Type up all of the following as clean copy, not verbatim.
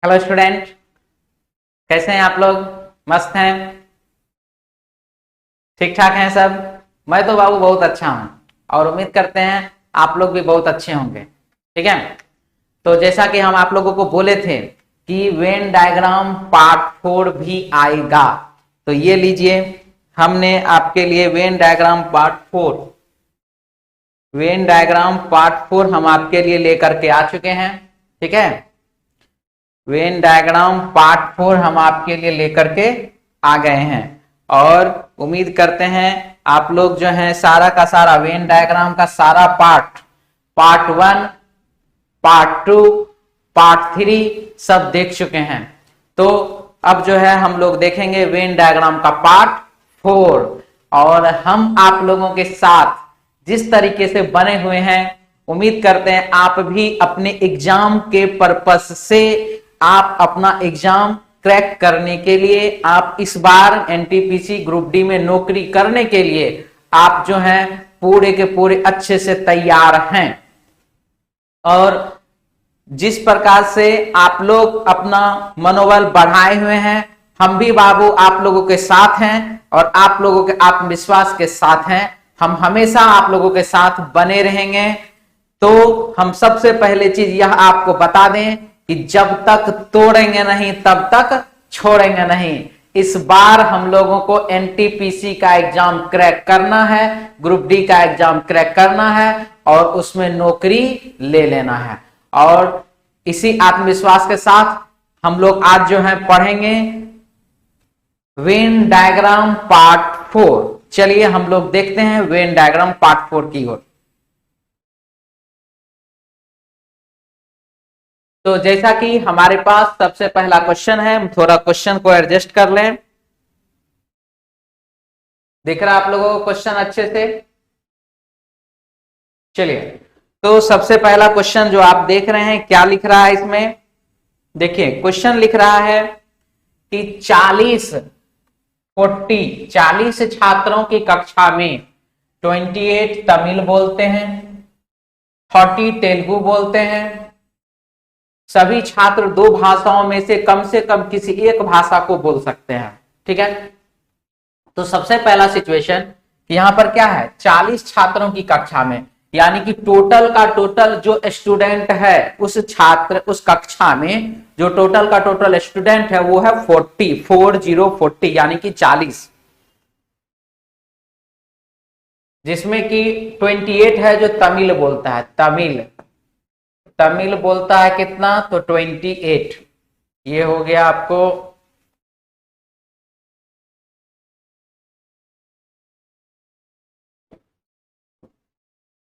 Hello student, कैसे हैं आप लोग? मस्त हैं? ठीक ठाक हैं सब? मैं तो बाबू बहुत अच्छा हूं और उम्मीद करते हैं आप लोग भी बहुत अच्छे होंगे। ठीक है, तो जैसा कि हम आप लोगों को बोले थे कि वेन डायग्राम पार्ट 4 भी आएगा, तो ये लीजिए, हमने आपके लिए वेन डायग्राम पार्ट 4 हम आपके लिए लेकर के आ चुके हैं। ठीक है, वेन डायग्राम पार्ट 4 हम आपके लिए लेकर के आ गए हैं और उम्मीद करते हैं आप लोग जो है सारा का सारा वेन डायग्राम का सारा पार्ट 1, पार्ट 2, पार्ट 3 सब देख चुके हैं। तो अब जो है हम लोग देखेंगे वेन डायग्राम का पार्ट 4 और हम आप लोगों के साथ जिस तरीके से बने हुए हैं, उम्मीद करते हैं आप भी अपने एग्जाम के पर्पस से आप अपना एग्जाम क्रैक करने के लिए, आप इस बार एनटीपीसी ग्रुप डी में नौकरी करने के लिए आप जो हैं पूरे के पूरे अच्छे से तैयार हैं। और जिस प्रकार से आप लोग अपना मनोबल बढ़ाए हुए हैं, हम भी बाबू आप लोगों के साथ हैं और आप लोगों के आत्मविश्वास के साथ हैं। हम हमेशा आप लोगों के साथ बने रहेंगे। तो हम सबसे पहले चीज यह आपको बता दें कि जब तक तोड़ेंगे नहीं तब तक छोड़ेंगे नहीं। इस बार हम लोगों को एनटीपीसी का एग्जाम क्रैक करना है, ग्रुप डी का एग्जाम क्रैक करना है और उसमें नौकरी ले लेना है। और इसी आत्मविश्वास के साथ हम लोग आज जो है पढ़ेंगे वेन डायग्राम पार्ट 4। चलिए हम लोग देखते हैं वेन डायग्राम पार्ट 4 की ओर। तो जैसा कि हमारे पास सबसे पहला क्वेश्चन है, हम थोड़ा क्वेश्चन को एडजस्ट कर लें। दिख रहा आप लोगों को क्वेश्चन अच्छे से? चलिए, तो सबसे पहला क्वेश्चन जो आप देख रहे हैं, क्या लिख रहा है इसमें? देखिए, क्वेश्चन लिख रहा है कि 40 छात्रों की कक्षा में 28 तमिल बोलते हैं, 40 तेलुगु बोलते हैं। सभी छात्र दो भाषाओं में से कम किसी एक भाषा को बोल सकते हैं। ठीक है, तो सबसे पहला सिचुएशन यहां पर क्या है, 40 छात्रों की कक्षा में, यानी कि टोटल का टोटल जो स्टूडेंट है उस कक्षा में जो टोटल का टोटल स्टूडेंट है वो है 40 यानी कि 40, जिसमें कि 28 है जो तमिल बोलता है। तमिल बोलता है कितना, तो 28। ये हो गया आपको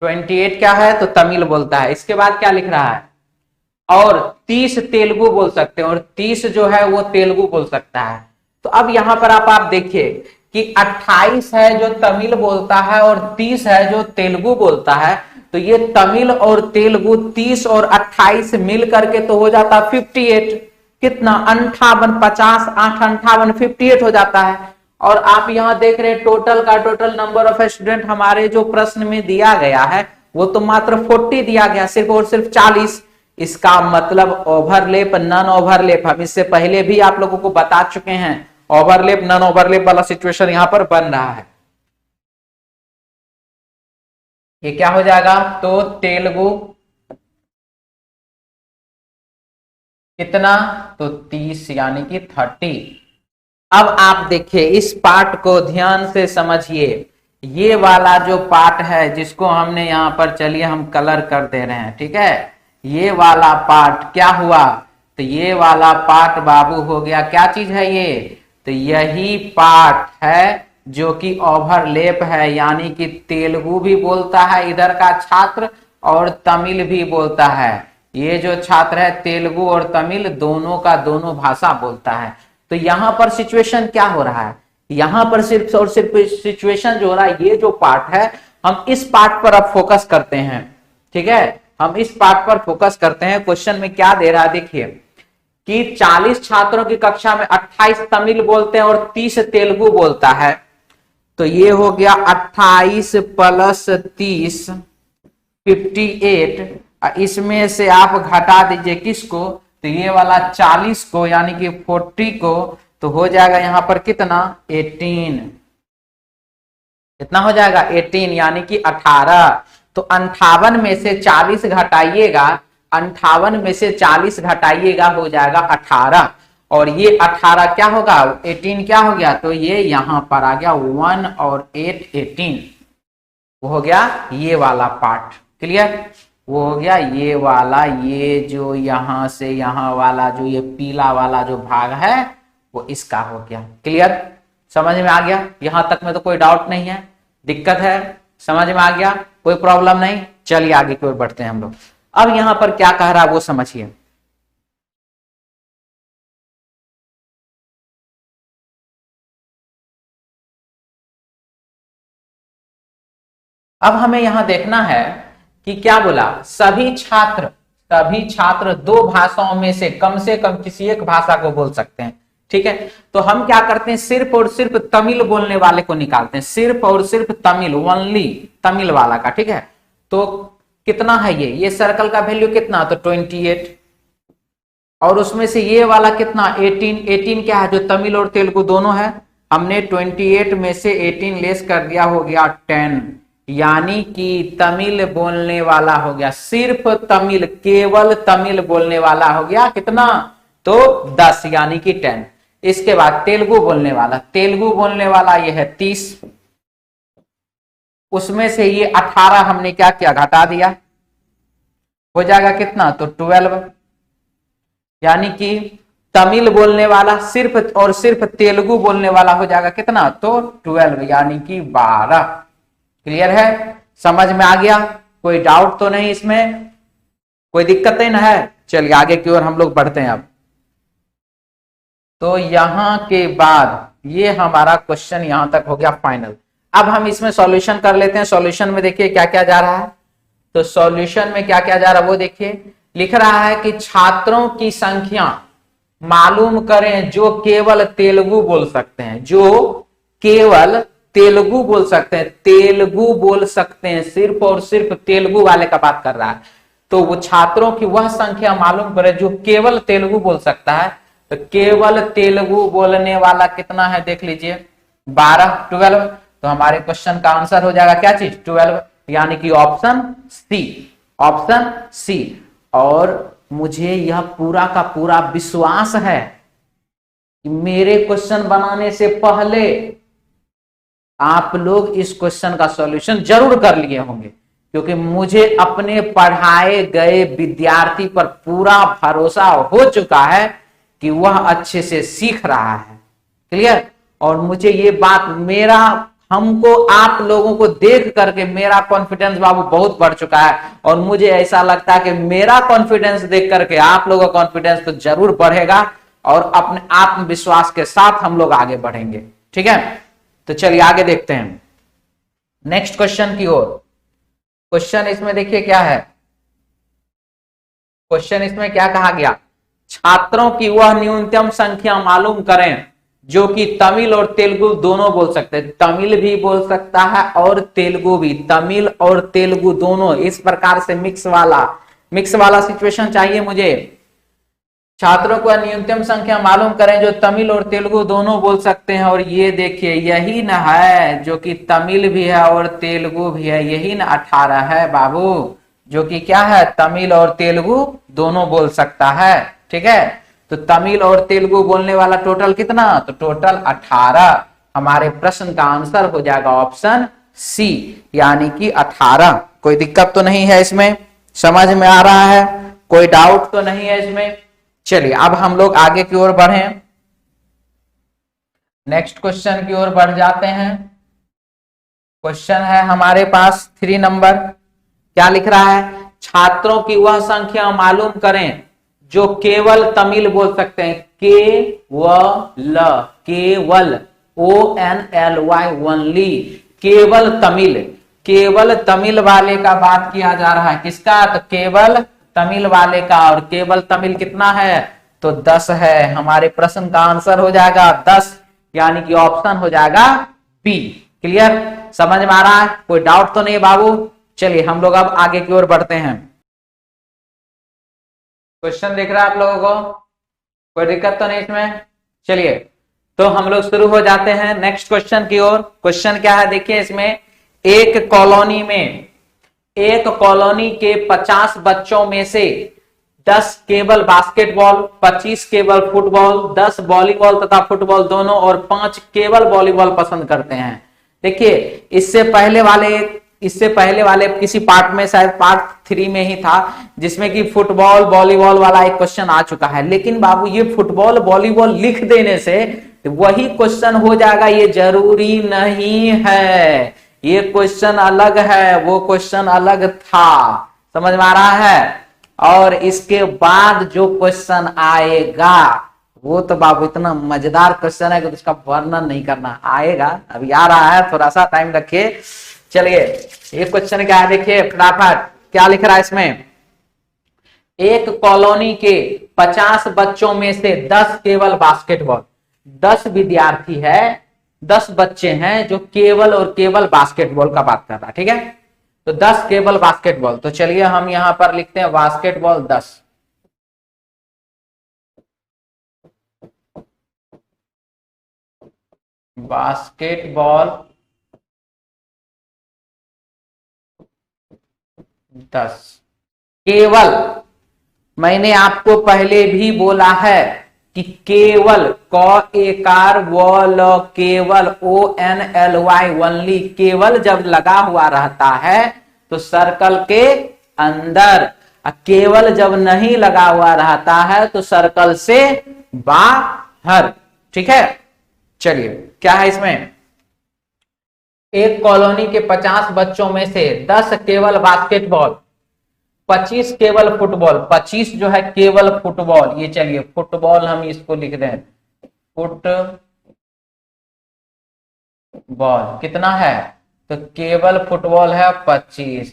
28 क्या है, तो तमिल बोलता है। इसके बाद क्या लिख रहा है, और 30 तेलुगु बोल सकते हैं, और 30 जो है वो तेलुगु बोल सकता है। तो अब यहां पर आप देखिए कि 28 है जो तमिल बोलता है और 30 है जो तेलुगु बोलता है। तो ये तमिल और तेलुगु 30 और 28 मिल करके तो हो जाता 58। कितना, 58, 50, 8, 58, 58 हो जाता है। और आप यहां देख रहे हैं टोटल का टोटल नंबर ऑफ स्टूडेंट हमारे जो प्रश्न में दिया गया है वो तो मात्र 40 दिया गया, सिर्फ और सिर्फ 40। इसका मतलब ओवरलेप नन ओवरलेप, हम इससे पहले भी आप लोगों को बता चुके हैं, ओवरलेप नन ओवरलेप वाला सिचुएशन यहां पर बन रहा है। ये क्या हो जाएगा, तो तेलुगु कितना, तो 30 यानी कि 30। अब आप देखिए इस पार्ट को ध्यान से समझिए। ये वाला जो पार्ट है जिसको हमने यहां पर, चलिए हम कलर कर दे रहे हैं। ठीक है, ये वाला पार्ट क्या हुआ, तो ये वाला पार्ट बाबू हो गया, क्या चीज है ये, तो यही पार्ट है जो कि ओवरलैप है, यानी कि तेलुगु भी बोलता है इधर का छात्र और तमिल भी बोलता है। ये जो छात्र है तेलुगु और तमिल दोनों का दोनों भाषा बोलता है। तो यहां पर सिचुएशन क्या हो रहा है, यहां पर सिर्फ और सिर्फ सिचुएशन जो हो रहा है, ये जो पार्ट है हम इस पार्ट पर अब फोकस करते हैं। ठीक है, हम इस पार्ट पर फोकस करते हैं। क्वेश्चन में क्या दे रहा है, देखिए कि 40 छात्रों की कक्षा में 28 तमिल बोलते हैं और 30 तेलुगु बोलता है। तो ये हो गया 28 प्लस 30 58। इसमें से आप घटा दीजिए किसको, तो ये वाला 40 को यानी कि 40 को तो हो जाएगा यहां पर कितना 18, कितना हो जाएगा 18 यानी कि 18। तो 58 में से 40 घटाइएगा, 58 में से 40 घटाइएगा हो जाएगा 18, और ये 18 क्या होगा 18 क्या हो गया, तो ये यहां पर आ गया 1 और 8 18, वो हो गया ये वाला पार्ट। क्लियर, वो हो गया ये वाला, ये जो यहां से यहां वाला जो ये पीला वाला जो भाग है वो इसका हो गया। क्लियर, समझ में आ गया, यहां तक में तो कोई डाउट नहीं है, दिक्कत है, समझ में आ गया, कोई प्रॉब्लम नहीं। चलिए आगे की ओर बढ़ते हैं हम लोग। अब यहां पर क्या कह रहा है वो समझिए। अब हमें यहां देखना है कि क्या बोला, सभी छात्र दो भाषाओं में से कम किसी एक भाषा को बोल सकते हैं। ठीक है, तो हम क्या करते हैं, सिर्फ और सिर्फ तमिल बोलने वाले को निकालते हैं, सिर्फ और सिर्फ तमिल, ओनली तमिल वाला का। ठीक है, तो कितना है ये सर्कल का वैल्यू कितना, तो 28, और उसमें से ये वाला कितना 18, 18 क्या है, जो तमिल और तेलुगु दोनों है, हमने 28 में से 18 लेस कर दिया, हो गया 10, यानी कि तमिल बोलने वाला हो गया, सिर्फ तमिल, केवल तमिल बोलने वाला हो गया कितना, तो 10 यानी कि 10। इसके बाद तेलुगु बोलने वाला ये है 30, उसमें से ये 18 हमने क्या किया, घटा दिया, हो जाएगा कितना, तो 12, यानी कि तमिल बोलने वाला सिर्फ और सिर्फ तेलुगु बोलने वाला हो जाएगा कितना, तो 12 यानी कि 12। क्लियर है, समझ में आ गया, कोई डाउट तो नहीं इसमें, कोई दिक्कत नहीं ना है। चलिए आगे की ओर हम लोग बढ़ते हैं। अब तो यहां के बाद ये हमारा क्वेश्चन यहां तक हो गया फाइनल। अब हम इसमें सॉल्यूशन कर लेते हैं। सॉल्यूशन में देखिए क्या क्या जा रहा है, तो सॉल्यूशन में क्या क्या जा रहा है वो देखिए, लिख रहा है कि छात्रों की संख्या मालूम करें जो केवल तेलुगु बोल सकते हैं, जो केवल तेलुगु बोल सकते हैं, तेलुगु बोल सकते हैं, सिर्फ और सिर्फ तेलुगु वाले का बात कर रहा है। तो वो छात्रों की वह संख्या मालूम करें जो केवल तेलुगु बोल सकता है। तो केवल तेलुगु बोलने वाला कितना है देख लीजिए, 12, 12। तो हमारे क्वेश्चन का आंसर हो जाएगा क्या चीज, 12, यानी कि ऑप्शन सी, ऑप्शन सी। और मुझे यह पूरा का पूरा विश्वास है कि मेरे क्वेश्चन बनाने से पहले आप लोग इस क्वेश्चन का सॉल्यूशन जरूर कर लिए होंगे, क्योंकि मुझे अपने पढ़ाए गए विद्यार्थी पर पूरा भरोसा हो चुका है कि वह अच्छे से सीख रहा है। क्लियर, और मुझे ये बात, मेरा, हमको आप लोगों को देख करके मेरा कॉन्फिडेंस बाबू बहुत बढ़ चुका है, और मुझे ऐसा लगता है कि मेरा कॉन्फिडेंस देख करके आप लोगों का कॉन्फिडेंस तो जरूर बढ़ेगा, और अपने आत्मविश्वास के साथ हम लोग आगे बढ़ेंगे। ठीक है, तो चलिए आगे देखते हैं नेक्स्ट क्वेश्चन की ओर। क्वेश्चन इसमें देखिए क्या है, क्वेश्चन इसमें क्या कहा गया, छात्रों की वह न्यूनतम संख्या मालूम करें जो कि तमिल और तेलुगु दोनों बोल सकते हैं। तमिल भी बोल सकता है और तेलुगु भी, तमिल और तेलुगु दोनों, इस प्रकार से मिक्स वाला सिचुएशन चाहिए मुझे। छात्रों को न्यूनतम संख्या मालूम करें जो तमिल और तेलुगु दोनों बोल सकते हैं, और ये देखिए यही न है जो कि तमिल भी है और तेलुगु भी है, यही न 18 है बाबू, जो कि क्या है, तमिल और तेलुगु दोनों बोल सकता है। ठीक है, तो तमिल और तेलुगु बोलने वाला टोटल कितना, तो टोटल 18। हमारे प्रश्न का आंसर हो जाएगा ऑप्शन सी, यानी कि 18। कोई दिक्कत तो नहीं है इसमें, समझ में आ रहा है, कोई डाउट तो नहीं है इसमें। चलिए अब हम लोग आगे की ओर बढ़ें, नेक्स्ट क्वेश्चन की ओर बढ़ जाते हैं। क्वेश्चन है हमारे पास 3 नंबर, क्या लिख रहा है, छात्रों की वह संख्या मालूम करें जो केवल तमिल बोल सकते हैं, केवल ONLY ओनली, केवल तमिल वाले का बात किया जा रहा है, किसका, तो केवल तमिल वाले का, और केवल तमिल कितना है, तो 10 है। हमारे प्रश्न का आंसर हो जाएगा 10, यानी कि ऑप्शन हो जाएगा बी। क्लियर, समझ में आ रहा है, कोई डाउट तो नहीं बाबू। चलिए हम लोग अब आगे की ओर बढ़ते हैं। क्वेश्चन दिख रहा है आप लोगों को? कोई दिक्कत तो नहीं इसमें? चलिए तो हम लोग शुरू हो जाते हैं नेक्स्ट क्वेश्चन की ओर। क्वेश्चन क्या है देखिए इसमें, एक कॉलोनी के 50 बच्चों में से 10 केवल बास्केटबॉल, 25 केवल फुटबॉल, 10 वॉलीबॉल तथा फुटबॉल दोनों और 5 केवल वॉलीबॉल पसंद करते हैं। देखिए इससे पहले वाले किसी पार्ट में, शायद पार्ट 3 में ही था, जिसमें कि फुटबॉल वॉलीबॉल वाला एक क्वेश्चन आ चुका है। लेकिन बाबू ये फुटबॉल वॉलीबॉल लिख देने से वही क्वेश्चन हो जाएगा, ये जरूरी नहीं है। ये क्वेश्चन अलग है, वो क्वेश्चन अलग था। समझ में आ रहा है? और इसके बाद जो क्वेश्चन आएगा वो तो बाबू इतना मजेदार क्वेश्चन है कि उसका वर्णन नहीं करना। आएगा, अभी आ रहा है, थोड़ा सा टाइम रखिए। चलिए ये क्वेश्चन क्या है देखिए फटाफट, क्या लिख रहा है इसमें। एक कॉलोनी के 50 बच्चों में से 10 केवल बास्केटबॉल, 10 विद्यार्थी है, 10 बच्चे हैं जो केवल और केवल बास्केटबॉल का बात कर रहा है, ठीक है। तो 10 केवल बास्केटबॉल, तो चलिए हम यहां पर लिखते हैं बास्केटबॉल 10। बास्केटबॉल 10 केवल। मैंने आपको पहले भी बोला है कि केवल एकार वॉल, केवल ONLY ओनली, केवल जब लगा हुआ रहता है तो सर्कल के अंदर, केवल जब नहीं लगा हुआ रहता है तो सर्कल से बाहर, ठीक है। चलिए क्या है इसमें, एक कॉलोनी के 50 बच्चों में से 10 केवल बास्केटबॉल, 25 केवल फुटबॉल, 25 जो है केवल फुटबॉल, ये चलिए फुटबॉल हम इसको लिख दें, फुटबॉल कितना है, तो केवल फुटबॉल है 25,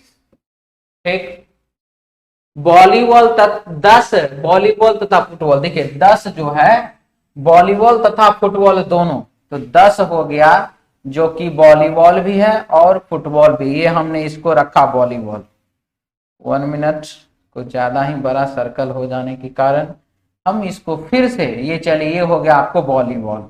ठीक। वॉलीबॉल 10 वॉलीबॉल तथा फुटबॉल, देखिए 10 जो है वॉलीबॉल तथा फुटबॉल दोनों, तो 10 हो गया जो कि वॉलीबॉल भी है और फुटबॉल भी। ये हमने इसको रखा वॉलीबॉल। 1 मिनट, कुछ ज्यादा ही बड़ा सर्कल हो जाने के कारण हम इसको फिर से, ये चलिए ये हो गया आपको वॉलीबॉल,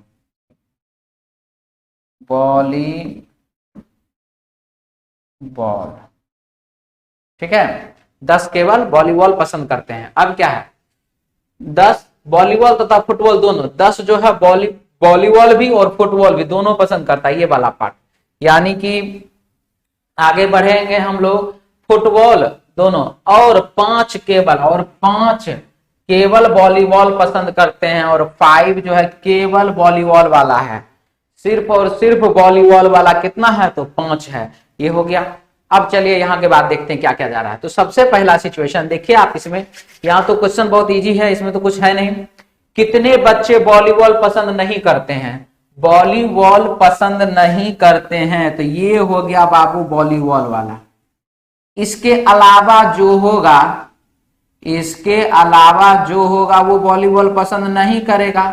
ठीक है। 10 केवल वॉलीबॉल पसंद करते हैं। अब क्या है, 10 वॉलीबॉल तथा फुटबॉल दोनों, 10 जो है वॉलीबॉल भी और फुटबॉल भी दोनों पसंद करता है, ये वाला पार्ट। यानी कि आगे बढ़ेंगे हम लोग, फुटबॉल दोनों और 5 केवल वॉलीबॉल पसंद करते हैं, और 5 जो है केवल वॉलीबॉल वाला है। सिर्फ और सिर्फ वॉलीबॉल वाला कितना है, तो 5 है। ये हो गया। अब चलिए यहां के बाद देखते हैं क्या क्या जा रहा है। तो सबसे पहला सिचुएशन देखिए आप इसमें, यहां तो क्वेश्चन बहुत इजी है, इसमें तो कुछ है नहीं। कितने बच्चे वॉलीबॉल पसंद नहीं करते हैं, वॉलीबॉल पसंद नहीं करते हैं, तो ये हो गया बाबू वॉलीबॉल वाला। इसके अलावा जो होगा वो वॉलीबॉल पसंद नहीं करेगा।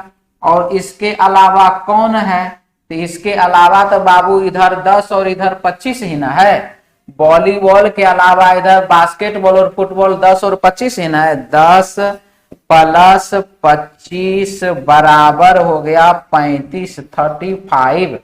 और इसके अलावा कौन है, तो इसके अलावा तो बाबू इधर 10 और इधर 25 ही ना है। वॉलीबॉल के अलावा इधर बास्केटबॉल और फुटबॉल 10 और 25 ही ना है। 10 प्लस 25 बराबर हो गया 35, 35।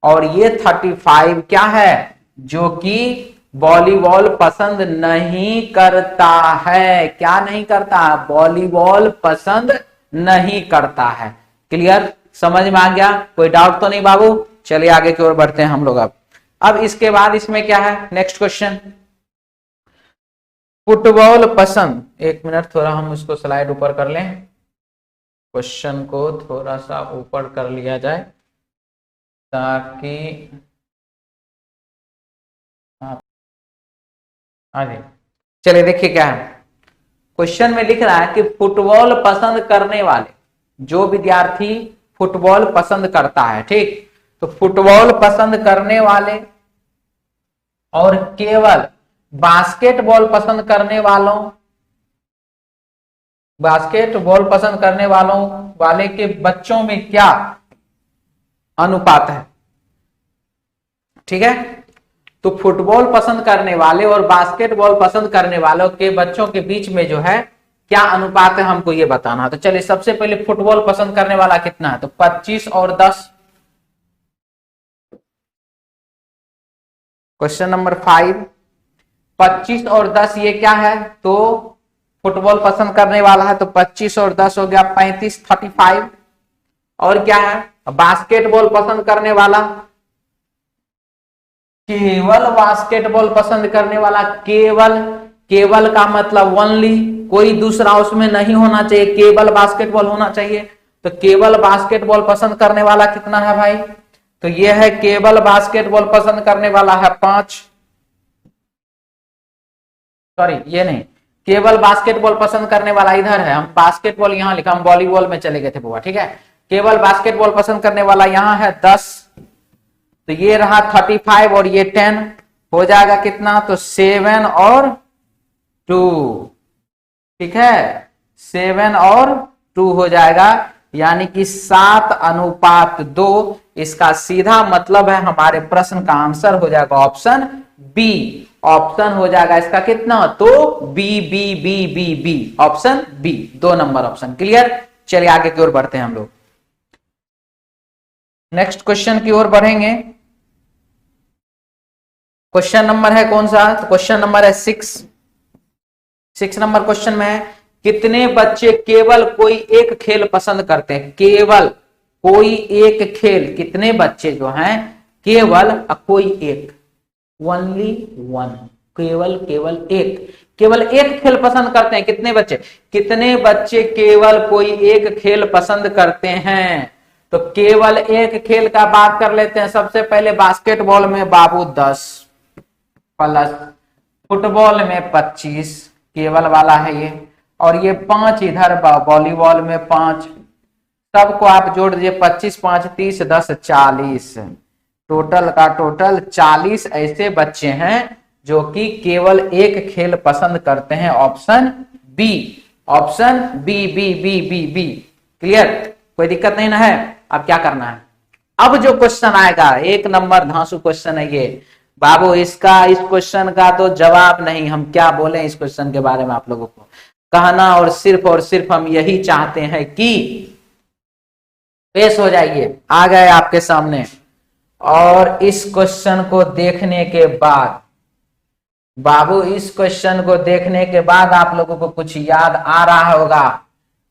और ये 35 क्या है, जो कि वॉलीबॉल पसंद नहीं करता है। क्या नहीं करता, वॉलीबॉल पसंद नहीं करता है। क्लियर, समझ में आ गया? कोई डाउट तो नहीं बाबू? चलिए आगे की ओर बढ़ते हैं हम लोग। अब इसके बाद इसमें क्या है, नेक्स्ट क्वेश्चन, फुटबॉल पसंद। 1 मिनट, थोड़ा हम इसको स्लाइड ऊपर कर लें, क्वेश्चन को थोड़ा सा ऊपर कर लिया जाए ताकि आगे। चलिए देखिए क्या है, क्वेश्चन में लिख रहा है कि फुटबॉल पसंद करने वाले, जो विद्यार्थी फुटबॉल पसंद करता है, ठीक, तो फुटबॉल पसंद करने वाले और केवल बास्केटबॉल पसंद करने वाले के बच्चों में क्या अनुपात है, ठीक है। तो फुटबॉल पसंद करने वाले और बास्केटबॉल पसंद करने वालों के बच्चों के बीच में जो है क्या अनुपात है हमको ये बताना है। तो चलिए सबसे पहले फुटबॉल पसंद करने वाला कितना है, तो 25 और 10। क्वेश्चन नंबर 5, 25 और 10 ये क्या है, तो फुटबॉल पसंद करने वाला है, तो 25 और 10 हो गया 35, 35। और क्या है, बास्केटबॉल पसंद करने वाला, केवल बास्केटबॉल पसंद करने वाला, केवल, केवल का मतलब ओनली, कोई दूसरा उसमें नहीं होना चाहिए, केवल बास्केटबॉल होना चाहिए। तो केवल बास्केटबॉल पसंद करने वाला कितना है भाई, तो ये है केवल बास्केटबॉल पसंद करने वाला है 5, सॉरी ये नहीं, केवल बास्केटबॉल पसंद करने वाला इधर है, हम बास्केटबॉल यहां लिखा, हम वॉलीबॉल में चले गए थे बुआ, ठीक है। केवल बास्केटबॉल पसंद करने वाला यहां है 10, तो ये रहा 35 और ये 10, हो जाएगा कितना, तो 7 और 2, ठीक है, 7 और 2 हो जाएगा, यानी कि 7:2। इसका सीधा मतलब है हमारे प्रश्न का आंसर हो जाएगा ऑप्शन बी, ऑप्शन हो जाएगा इसका कितना, तो B B B B B, option B, 2 number option. Clear, चलिए आगे की ओर बढ़ते हैं हम लोग, नेक्स्ट क्वेश्चन की ओर बढ़ेंगे। क्वेश्चन नंबर है कौन सा, तो क्वेश्चन नंबर है 6 नंबर क्वेश्चन में है, कितने बच्चे केवल कोई एक खेल पसंद करते हैं, केवल कोई एक खेल, कितने बच्चे जो हैं केवल कोई एक, ओनली वन, केवल केवल एक खेल पसंद करते हैं, कितने बच्चे, कितने बच्चे केवल कोई एक खेल पसंद करते हैं। तो केवल एक खेल का बात कर लेते हैं, सबसे पहले बास्केटबॉल में बाबू 10 प्लस फुटबॉल में 25, केवल वाला है ये, और ये 5 इधर वॉलीबॉल में 5, सबको आप जोड़ दीजिए, 25 5 30 10 40, टोटल का टोटल 40 ऐसे बच्चे हैं जो कि केवल एक खेल पसंद करते हैं, option B, option B B B B B. Clear, कोई दिक्कत नहीं ना है। अब क्या करना है, अब जो क्वेश्चन आएगा 1 नंबर धांसू क्वेश्चन है ये बाबू, इसका, इस क्वेश्चन का तो जवाब नहीं, हम क्या बोले इस क्वेश्चन के बारे में आप लोगों को कहना, और सिर्फ हम यही चाहते हैं कि पेश हो जाइए, आ गए आपके सामने। और इस क्वेश्चन को देखने के बाद बाबू, इस क्वेश्चन को देखने के बाद आप लोगों को कुछ याद आ रहा होगा,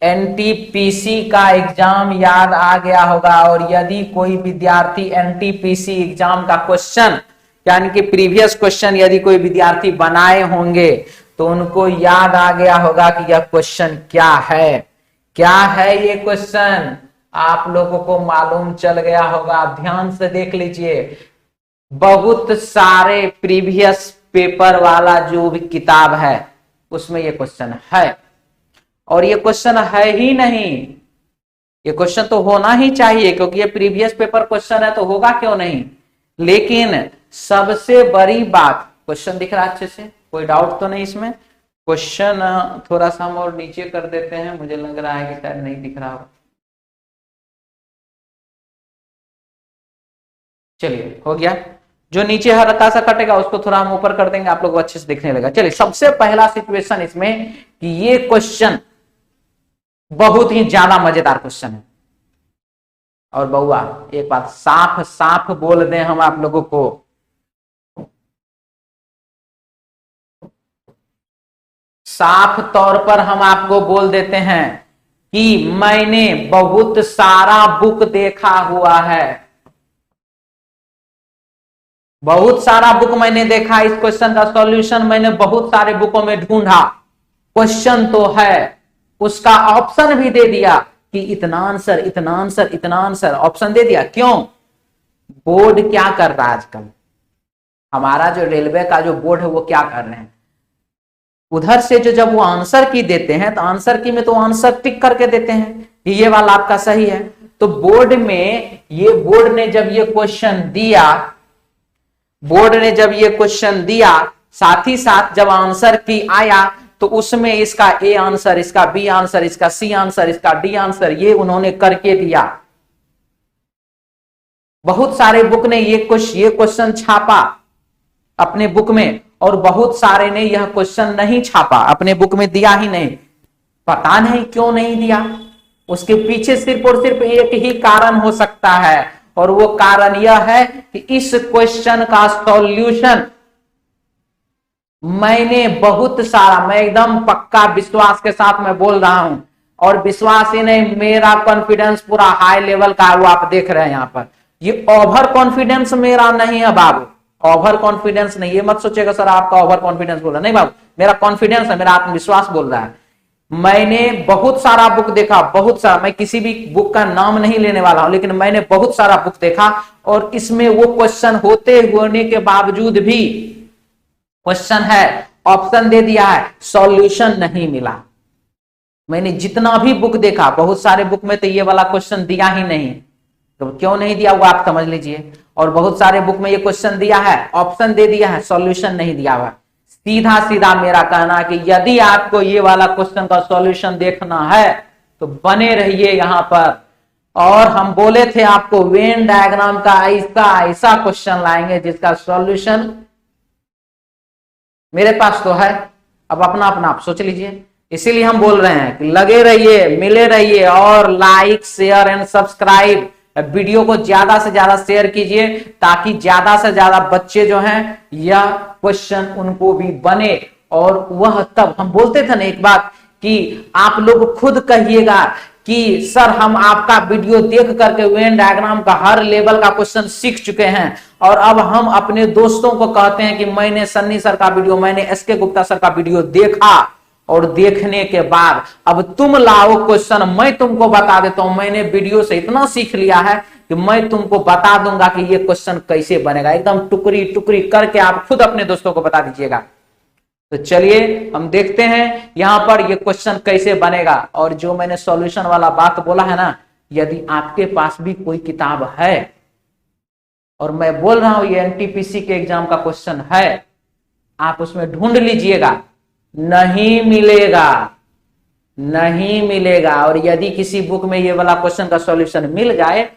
एनटीपीसी का एग्जाम याद आ गया होगा, और यदि कोई विद्यार्थी एनटीपीसी एग्जाम का क्वेश्चन यानी कि प्रीवियस क्वेश्चन यदि कोई विद्यार्थी बनाए होंगे तो उनको याद आ गया होगा कि यह क्वेश्चन क्या है, क्या है ये क्वेश्चन, आप लोगों को मालूम चल गया होगा। ध्यान से देख लीजिए, बहुत सारे प्रीवियस पेपर वाला जो भी किताब है उसमें ये क्वेश्चन है, और ये क्वेश्चन है ही नहीं, ये क्वेश्चन तो होना ही चाहिए क्योंकि ये प्रीवियस पेपर क्वेश्चन है, तो होगा क्यों नहीं। लेकिन सबसे बड़ी बात, क्वेश्चन दिख रहा है अच्छे से, कोई डाउट तो नहीं इसमें, क्वेश्चन थोड़ा सा हम और नीचे कर देते हैं, मुझे लग रहा है कि शायद नहीं दिख रहा होगा, चलिए हो गया, जो नीचे हल्का सा कटेगा उसको थोड़ा हम ऊपर कर देंगे, आप लोग अच्छे से दिखने लगा। चलिए सबसे पहला सिचुएशन इसमें कि ये क्वेश्चन बहुत ही ज्यादा मजेदार क्वेश्चन है, और बउआ एक बात साफ साफ बोल दें हम आप लोगों को, साफ तौर पर हम आपको बोल देते हैं कि मैंने बहुत सारा बुक देखा हुआ है, बहुत सारा बुक मैंने देखा, इस क्वेश्चन का सॉल्यूशन मैंने बहुत सारे बुकों में ढूंढा, क्वेश्चन तो है, उसका ऑप्शन भी दे दिया कि इतना आंसर इतना आंसर इतना आंसर, ऑप्शन दे दिया। क्यों, बोर्ड क्या कर रहा है आजकल, हमारा जो रेलवे का जो बोर्ड है वो क्या कर रहे हैं, उधर से जो जब वो आंसर की देते हैं तो आंसर की में तो आंसर टिक करके देते हैं कि ये वाला आपका सही है। तो बोर्ड में ये, बोर्ड ने जब ये क्वेश्चन दिया, बोर्ड ने जब ये क्वेश्चन दिया, साथ ही साथ जब आंसर की आया तो उसमें इसका ए आंसर, इसका बी आंसर, इसका सी आंसर, इसका डी आंसर, ये उन्होंने करके दिया। बहुत सारे बुक ने ये क्वेश्चन छापा अपने बुक में, और बहुत सारे ने यह क्वेश्चन नहीं छापा, अपने बुक में दिया ही नहीं। पता नहीं क्यों नहीं दिया। उसके पीछे सिर्फ और सिर्फ एक ही कारण हो सकता है, और वो कारण यह है कि इस क्वेश्चन का सॉल्यूशन मैंने बहुत सारा, मैं एकदम पक्का विश्वास के साथ मैं बोल रहा हूं, और विश्वास ही नहीं, मेरा कॉन्फिडेंस पूरा हाई लेवल का है, वो आप देख रहे हैं यहां पर। ये ओवर कॉन्फिडेंस मेरा नहीं है बाबू, ओवर कॉन्फिडेंस नहीं, ये मत सोचेगा सर आपका ओवर कॉन्फिडेंस बोल रहा, नहीं बाबू, मेरा कॉन्फिडेंस है, मेरा आत्मविश्वास बोल रहा है। मैंने बहुत सारा बुक देखा, बहुत सारा, मैं किसी भी बुक का नाम नहीं लेने वाला हूं, लेकिन मैंने बहुत सारा बुक देखा, और इसमें वो क्वेश्चन होने के बावजूद भी, क्वेश्चन है, ऑप्शन दे दिया है, सॉल्यूशन नहीं मिला। मैंने जितना भी बुक देखा, बहुत सारे बुक में तो ये वाला क्वेश्चन दिया ही नहीं, तो क्यों नहीं दिया वो आप समझ लीजिए। और बहुत सारे बुक में ये क्वेश्चन दिया है, ऑप्शन दे दिया है, सॉल्यूशन नहीं दिया हुआ। सीधा सीधा मेरा कहना है कि यदि आपको ये वाला क्वेश्चन का सॉल्यूशन देखना है तो बने रहिए यहां पर। और हम बोले थे आपको वेन डायग्राम का ऐसा ऐसा क्वेश्चन लाएंगे जिसका सॉल्यूशन मेरे पास तो है, अब अपना अपना आप सोच लीजिए। इसीलिए हम बोल रहे हैं कि लगे रहिए, मिले रहिए, और like share and subscribe, video को ज्यादा से ज्यादा शेयर कीजिए, ताकि ज्यादा से ज्यादा बच्चे जो हैं यह क्वेश्चन उनको भी बने। और वह तब हम बोलते थे ना एक बात कि आप लोग खुद कहिएगा कि सर हम आपका वीडियो देख करके वेन डायग्राम का हर लेवल का क्वेश्चन सीख चुके हैं, और अब हम अपने दोस्तों को कहते हैं कि मैंने सन्नी सर का वीडियो, मैंने एसके गुप्ता सर का वीडियो देखा, और देखने के बाद अब तुम लाओ क्वेश्चन, मैं तुमको बता देता हूं, मैंने वीडियो से इतना सीख लिया है कि मैं तुमको बता दूंगा कि ये क्वेश्चन कैसे बनेगा, एकदम टुकड़ी टुकड़ी करके आप खुद अपने दोस्तों को बता दीजिएगा। तो चलिए हम देखते हैं यहां पर ये क्वेश्चन कैसे बनेगा। और जो मैंने सॉल्यूशन वाला बात बोला है ना, यदि आपके पास भी कोई किताब है, और मैं बोल रहा हूं ये एनटीपीसी के एग्जाम का क्वेश्चन है, आप उसमें ढूंढ लीजिएगा, नहीं मिलेगा, नहीं मिलेगा। और यदि किसी बुक में ये वाला क्वेश्चन का सॉल्यूशन मिल जाए,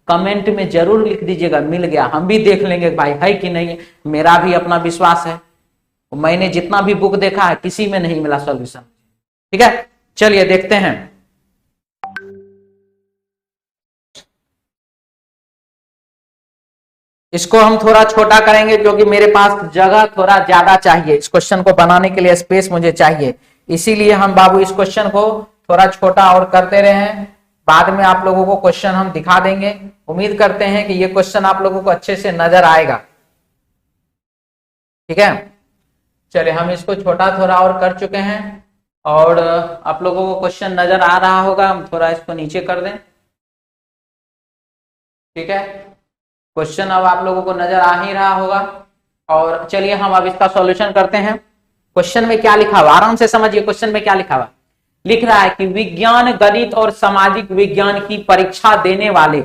कमेंट में जरूर लिख दीजिएगा मिल गया, हम भी देख लेंगे भाई है कि नहीं। मेरा भी अपना विश्वास है, मैंने जितना भी बुक देखा है किसी में नहीं मिला सॉल्यूशन। ठीक है, चलिए देखते हैं। इसको हम थोड़ा छोटा करेंगे क्योंकि मेरे पास जगह थोड़ा ज्यादा चाहिए, इस क्वेश्चन को बनाने के लिए स्पेस मुझे चाहिए, इसीलिए हम बाबू इस क्वेश्चन को थोड़ा छोटा और करते रहे हैं। बाद में आप लोगों को क्वेश्चन हम दिखा देंगे। उम्मीद करते हैं कि ये क्वेश्चन आप लोगों को अच्छे से नजर आएगा। ठीक है, चलिए हम इसको छोटा थोड़ा और कर चुके हैं, और आप लोगों को क्वेश्चन नजर आ रहा होगा। हम थोड़ा इसको नीचे कर दें। ठीक है, क्वेश्चन अब आप लोगों को नजर आ ही रहा होगा। और चलिए हम अब इसका सॉल्यूशन करते हैं। क्वेश्चन में क्या लिखा हुआ, आराम से समझिए। क्वेश्चन में क्या लिखा हुआ, लिख रहा है कि विज्ञान, गणित और सामाजिक विज्ञान की परीक्षा देने वाले,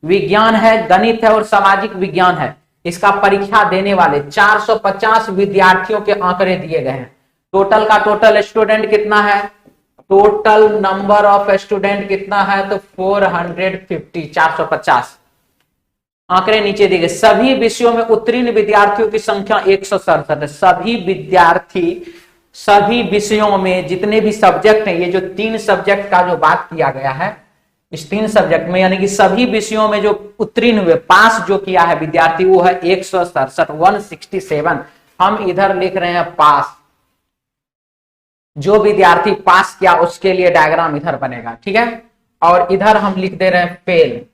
विज्ञान है, गणित है और सामाजिक विज्ञान है, इसका परीक्षा देने वाले 450 विद्यार्थियों के आंकड़े दिए गए हैं। टोटल का टोटल स्टूडेंट कितना है, टोटल नंबर ऑफ स्टूडेंट कितना है, तो 450, 450 आंकड़े नीचे दिए गए। सभी विषयों में उत्तीर्ण विद्यार्थियों की संख्या 167 है। सभी विद्यार्थी, सभी विषयों में जितने भी सब्जेक्ट हैं, ये जो 3 सब्जेक्ट का जो बात किया गया है, इस 3 सब्जेक्ट में यानी कि सभी विषयों में जो उत्तीर्ण हुए, पास जो किया है विद्यार्थी, वो है 167, 167। हम इधर लिख रहे हैं पास, जो विद्यार्थी पास किया उसके लिए डायग्राम इधर बनेगा। ठीक है, और इधर हम लिख दे रहे हैं फेल,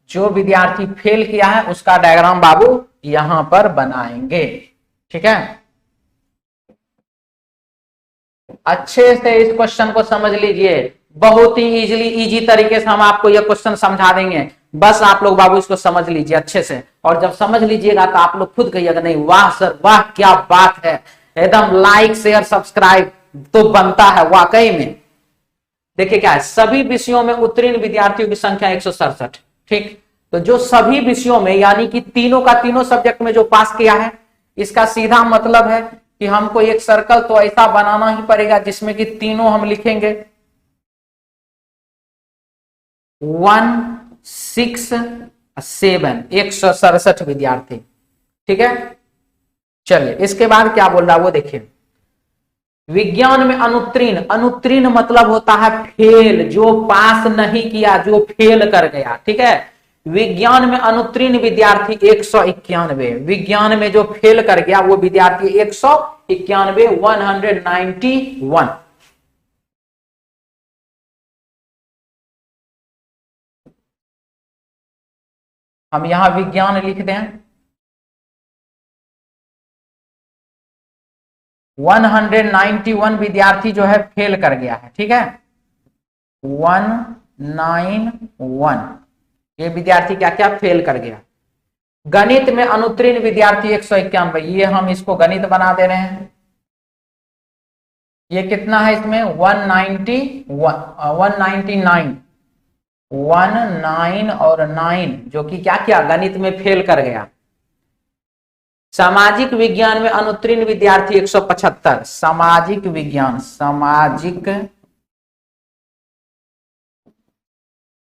जो विद्यार्थी फेल किया है उसका डायग्राम बाबू यहां पर बनाएंगे। ठीक है, अच्छे से इस क्वेश्चन को समझ लीजिए, बहुत ही इजी तरीके से हम आपको यह क्वेश्चन समझा देंगे। बस आप लोग बाबू इसको समझ लीजिए अच्छे से, और जब समझ लीजिएगा तो आप लोग खुद कहिएगा नहीं वाह सर वाह क्या बात है, एकदम लाइक शेयर सब्सक्राइब तो बनता है वाकई में। देखिए क्या है, सभी विषयों में उत्तीर्ण विद्यार्थियों की संख्या 167। ठीक, तो जो सभी विषयों में यानी कि तीनों का तीनों सब्जेक्ट में जो पास किया है, इसका सीधा मतलब है कि हमको एक सर्कल तो ऐसा बनाना ही पड़ेगा जिसमें कि तीनों हम लिखेंगे 167, 167 विद्यार्थी। ठीक है, चलिए इसके बाद क्या बोल रहा है वो देखिए। विज्ञान में अनुत्तीर्ण, अनुत्तीर्ण मतलब होता है फेल, जो पास नहीं किया, जो फेल कर गया, ठीक है। विज्ञान में अनुत्तीर्ण विद्यार्थी 191, विज्ञान में जो फेल कर गया वो विद्यार्थी 191, 191। हम यहां विज्ञान लिख दें, 191 विद्यार्थी जो है फेल कर गया है, ठीक है। 191 ये विद्यार्थी क्या क्या फेल कर गया। गणित में अनुत्तीर्ण विद्यार्थी 191, ये हम इसको गणित बना दे रहे हैं। ये कितना है इसमें 199, 19 और 9 जो कि क्या किया, गणित में फेल कर गया। सामाजिक विज्ञान में अनुत्तीर्ण विद्यार्थी 175, सामाजिक विज्ञान, सामाजिक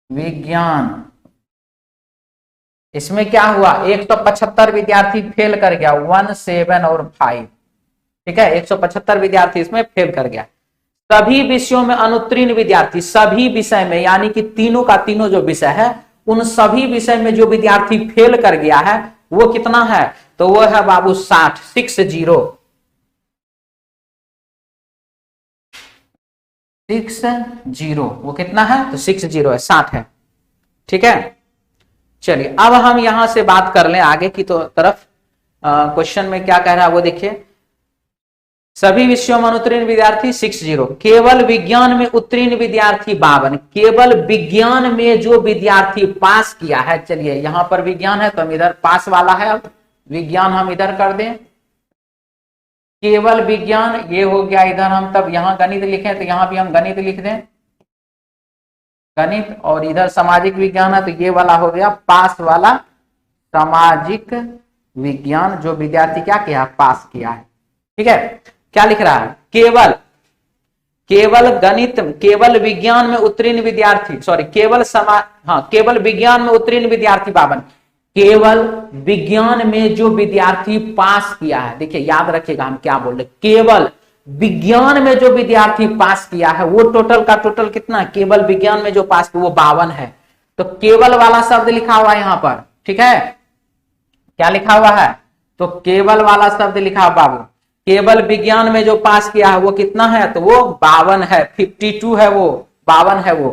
विज्ञान, इसमें क्या हुआ, 175 विद्यार्थी फेल कर गया, 1, 7 और 5, ठीक है। 175 विद्यार्थी इसमें फेल कर गया। सभी विषयों में अनुत्तीर्ण विद्यार्थी, सभी विषय में यानी कि तीनों का तीनों जो विषय है उन सभी विषय में जो विद्यार्थी फेल कर गया है वो कितना है, तो वो है बाबू 60, 60, वो कितना है, तो 60 है, 60 है, ठीक है। चलिए अब हम यहां से बात कर लें आगे की तो तरफ। क्वेश्चन में क्या कह रहा है वो देखिए। सभी विषयों में अनुत्तीर्ण विद्यार्थी 60, केवल विज्ञान में उत्तीर्ण विद्यार्थी 52, केवल विज्ञान में जो विद्यार्थी पास किया है, चलिए यहां पर विज्ञान है तो हम इधर पास वाला है, अब विज्ञान हम इधर कर दें, केवल विज्ञान ये हो गया इधर, हम तब यहां गणित लिखें तो यहां भी हम गणित लिख दें, गणित, और इधर सामाजिक विज्ञान है तो ये वाला हो गया पास वाला सामाजिक विज्ञान, जो विद्यार्थी क्या किया, पास किया है, ठीक है। क्या लिख रहा है, केवल गणित, केवल विज्ञान में उत्तीर्ण विद्यार्थी, सॉरी केवल केवल विज्ञान में उत्तीर्ण विद्यार्थी 52, केवल विज्ञान में जो विद्यार्थी पास किया है, देखिए याद रखिएगा हम क्या बोल रहे, केवल विज्ञान में जो विद्यार्थी पास किया है वो टोटल का टोटल कितना, केवल विज्ञान में जो पास किया वो 52 है। तो केवल वाला शब्द लिखा हुआ है यहां पर, ठीक है, क्या लिखा हुआ है, तो केवल वाला शब्द लिखा हुआ बाबू, केवल विज्ञान में जो पास किया है वो कितना है, तो वो 52 है, 52 है, वो 52 है वो।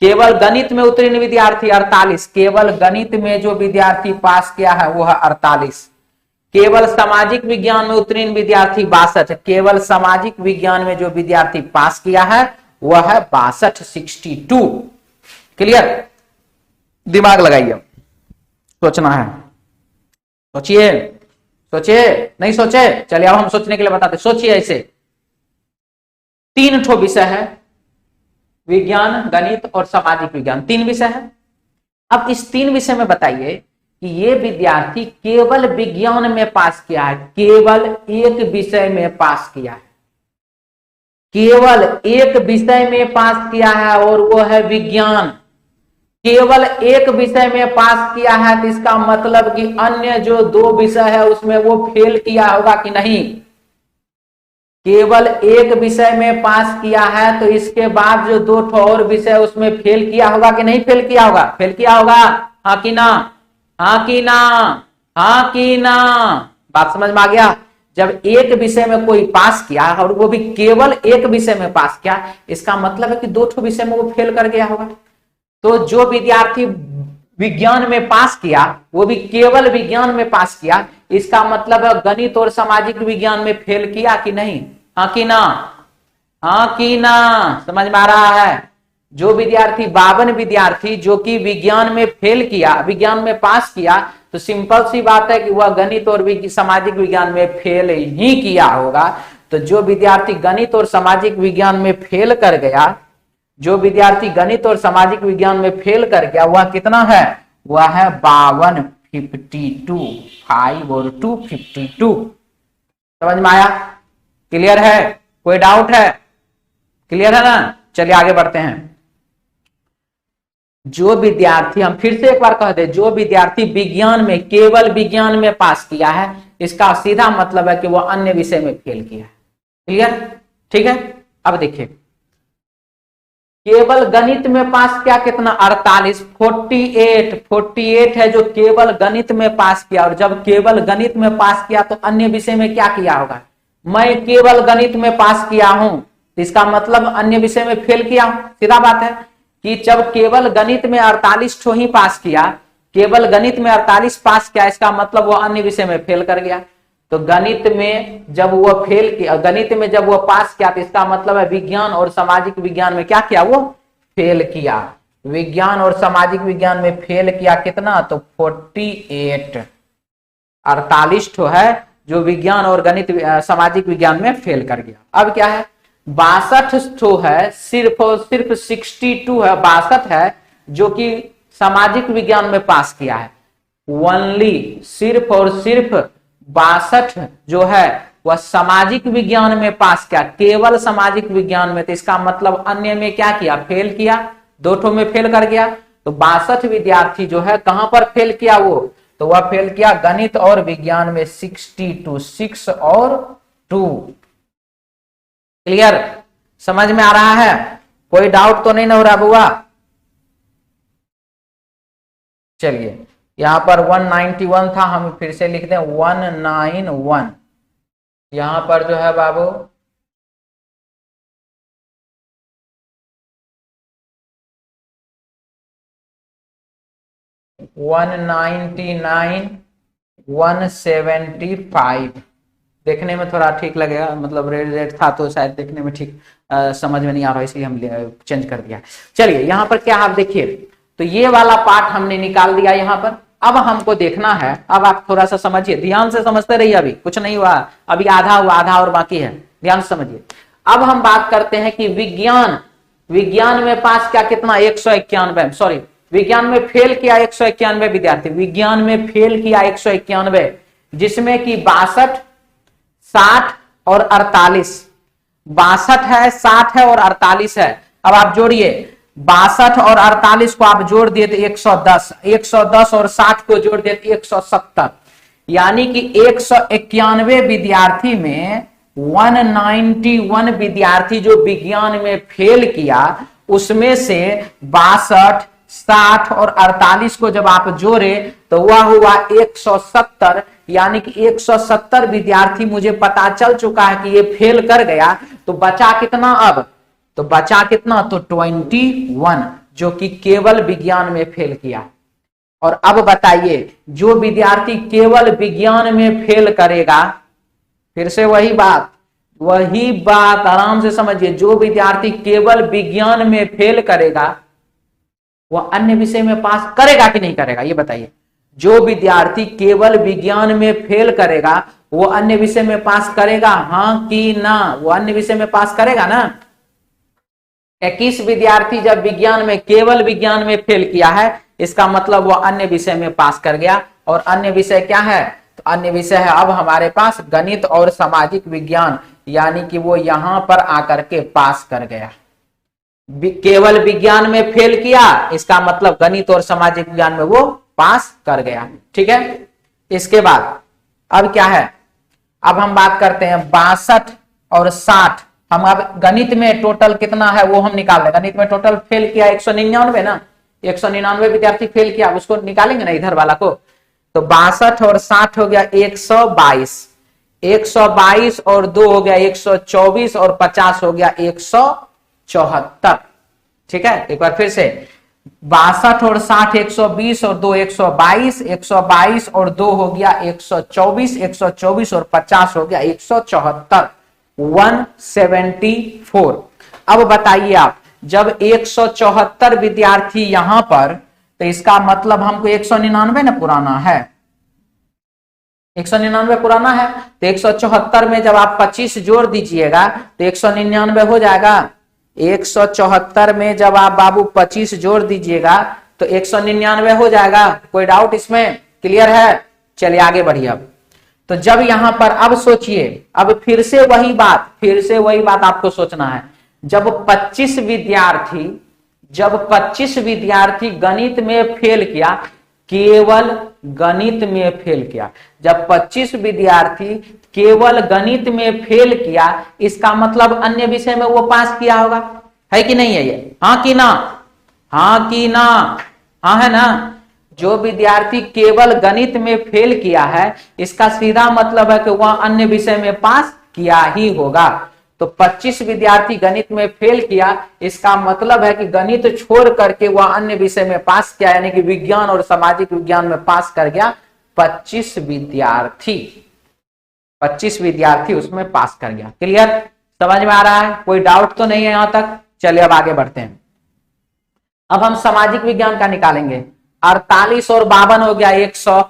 केवल गणित में उत्तीर्ण विद्यार्थी 48, केवल गणित में जो विद्यार्थी पास किया है वो है 48। केवल सामाजिक विज्ञान में उत्तीर्ण विद्यार्थी 62, केवल सामाजिक विज्ञान में जो विद्यार्थी पास किया है वह है 62, 62। क्लियर, दिमाग लगाइए, सोचना है, सोचिए, सोचिए, नहीं सोचे, चलिए अब हम सोचने के लिए बताते, सोचिए ऐसे 3 ठो विषय है, विज्ञान, गणित और सामाजिक विज्ञान, 3 विषय है। अब इस 3 विषय में बताइए कि ये विद्यार्थी केवल विज्ञान में पास किया है, केवल एक विषय में पास किया है, केवल एक विषय में पास किया है और वो है विज्ञान, केवल एक विषय में पास किया है, तो इसका मतलब कि अन्य जो 2 विषय है उसमें वो फेल किया होगा कि नहीं, केवल एक विषय में पास किया है तो इसके बाद जो 2 ठो और विषय उसमें फेल किया होगा कि नहीं फेल किया होगा, फेल किया होगा, हाँ कि ना, हाँ कि ना, हाँ कि ना, बात समझ में आ गया। जब एक विषय में कोई पास किया और वो भी केवल एक विषय में पास किया, इसका मतलब है कि 2 ठो विषय में वो फेल कर गया होगा। तो जो विद्यार्थी विज्ञान में पास किया वो भी केवल विज्ञान में पास किया, इसका मतलब है गणित और सामाजिक विज्ञान में फेल किया कि नहीं, हाँ कि ना, हाँ कि ना, समझ में आ रहा है। जो विद्यार्थी 52 विद्यार्थी जो कि विज्ञान में फेल किया, विज्ञान में पास किया, तो सिंपल सी बात है कि वह गणित और सामाजिक विज्ञान में फेल ही किया होगा। तो जो विद्यार्थी गणित और सामाजिक विज्ञान में फेल कर गया, जो विद्यार्थी गणित और सामाजिक विज्ञान में फेल कर गया वह कितना है, वह है 52, 52, 5 और 2 52। समझ में आया, क्लियर है, कोई डाउट है, क्लियर है ना। चलिए आगे बढ़ते हैं। जो विद्यार्थी, हम फिर से एक बार कह दे, जो विद्यार्थी विज्ञान में, केवल विज्ञान में पास किया है, इसका सीधा मतलब है कि वह अन्य विषय में फेल किया है, क्लियर? ठीक है। अब देखिए, केवल गणित में पास किया कितना, 48, 48 है जो केवल गणित में पास किया। और जब केवल गणित में पास किया तो अन्य विषय में क्या किया होगा? मैं केवल गणित में पास किया हूं, तो इसका मतलब अन्य विषय में फेल किया हूं। सीधा बात है कि जब केवल गणित में 48 ठो ही पास किया, केवल गणित में 48 पास किया, इसका मतलब वो अन्य विषय में फेल कर गया। तो गणित में जब वो फेल किया, गणित में जब वो पास किया, तो इसका मतलब है विज्ञान और सामाजिक विज्ञान में क्या किया? वो फेल किया। विज्ञान और सामाजिक विज्ञान में फेल किया कितना? तो 48, 48 ठो है जो विज्ञान और गणित सामाजिक विज्ञान में फेल कर गया। अब क्या है? 62 ठो है, सिर्फ और सिर्फ 62 है, 62 है जो कि सामाजिक विज्ञान में पास किया है। ओनली, सिर्फ और सिर्फ 62 जो है वह सामाजिक विज्ञान में पास किया, केवल सामाजिक विज्ञान में। तो इसका मतलब अन्य में क्या किया? फेल किया, 2 ठो में फेल कर गया। तो 62 विद्यार्थी जो है कहां पर फेल किया? वो तो वह फेल किया गणित और विज्ञान में 62, 6 और 2। क्लियर? समझ में आ रहा है? कोई डाउट तो नहीं ना हो रहा बुआ? चलिए, यहां पर 191 था, हम फिर से लिख दें 191। यहां पर जो है बाबू 199, 175 देखने में थोड़ा ठीक लगेगा, मतलब रेड रेड था तो शायद देखने में ठीक समझ में नहीं आ रहा, इसलिए हम चेंज कर दिया। चलिए, यहां पर क्या आप देखिए, तो ये वाला पार्ट हमने निकाल दिया यहां पर। अब हमको देखना है, अब आप थोड़ा सा समझिए, ध्यान से समझते रहिए, अभी कुछ नहीं हुआ, अभी आधा हुआ, आधा और बाकी है, ध्यान से समझिए। अब हम बात करते हैं कि विज्ञान में पास क्या कितना? 191, सॉरी, विज्ञान में फेल किया 191 विद्यार्थी, विज्ञान में फेल किया 191, जिसमें कि 62, 60 और 48, 62 है, 60 है और 48 है। अब आप जोड़िए, 62 और 48 को आप जोड़ दिए तो 110, 110 और 60 को जोड़ दिए तो 170, यानी कि 191 विद्यार्थी में 191 विद्यार्थी जो विज्ञान में फेल किया, उसमें से 62, 60 और 48 को जब आप जोड़े तो वह हुआ 170, यानी कि 170 विद्यार्थी मुझे पता चल चुका है कि ये फेल कर गया। तो बचा कितना? अब तो बचा कितना? तो 21 जो कि केवल विज्ञान में फेल किया। और अब बताइए, जो विद्यार्थी केवल विज्ञान में फेल करेगा, फिर से वही बात आराम से समझिए, जो विद्यार्थी केवल विज्ञान में फेल करेगा वह अन्य विषय में पास करेगा कि नहीं करेगा? ये बताइए। जो विद्यार्थी केवल विज्ञान में फेल करेगा वो अन्य विषय में पास करेगा, हाँ कि ना? वो अन्य विषय में पास करेगा ना। 21 विद्यार्थी जब केवल विज्ञान में फेल किया है, इसका मतलब वो अन्य विषय में पास कर गया। और अन्य विषय क्या है? तो अन्य विषय है अब हमारे पास गणित और सामाजिक विज्ञान, यानी कि वो यहां पर आकर के पास कर गया। केवल विज्ञान में फेल किया, इसका मतलब गणित और सामाजिक विज्ञान में वो पास कर गया। ठीक है, इसके बाद अब क्या है? अब हम बात करते हैं 62 और 60। हम अब गणित में टोटल कितना है वो हम निकाल लें। गणित में टोटल फेल किया 199 ना, 199 विद्यार्थी फेल किया, उसको निकालेंगे ना इधर वाला को। तो 62 और 60 हो गया 122, 122 और 2 हो गया 124 और 50 हो गया 174। ठीक है, एक बार फिर से, 62 और 60 120 और 2 122, 122 और 2 हो गया 124, 124 और 50 हो गया 174, 174। अब बताइए आप, जब 174 विद्यार्थी यहां पर, तो इसका मतलब हमको 199 ना पुराना है, 199 पुराना है। तो 174 में जब आप 25 जोड़ दीजिएगा तो 199 हो जाएगा। 174 में जब आप बाबू 25 जोड़ दीजिएगा तो 199 हो जाएगा। कोई डाउट इसमें? क्लियर है? चलिए आगे बढ़िए। अब तो जब यहां पर अब सोचिए, अब फिर से वही बात आपको सोचना है। जब 25 विद्यार्थी गणित में फेल किया, केवल गणित में फेल किया, जब 25 विद्यार्थी केवल गणित में फेल किया, इसका मतलब अन्य विषय में वो पास किया होगा, है कि नहीं है ये? हाँ कि ना? हाँ कि ना? हाँ है ना? जो विद्यार्थी केवल गणित में फेल किया है, इसका सीधा मतलब है कि वह अन्य विषय में पास किया ही होगा। तो 25 विद्यार्थी गणित में फेल किया, इसका मतलब है कि गणित छोड़ करके वह अन्य विषय में पास किया, यानी कि विज्ञान और सामाजिक विज्ञान में पास कर गया 25 विद्यार्थी। 25 विद्यार्थी उसमें पास कर गया। क्लियर? समझ में आ रहा है? कोई डाउट तो नहीं है यहां तक? चलिए अब आगे बढ़ते हैं। अब हम सामाजिक विज्ञान का निकालेंगे। 48 और 52 हो गया 100।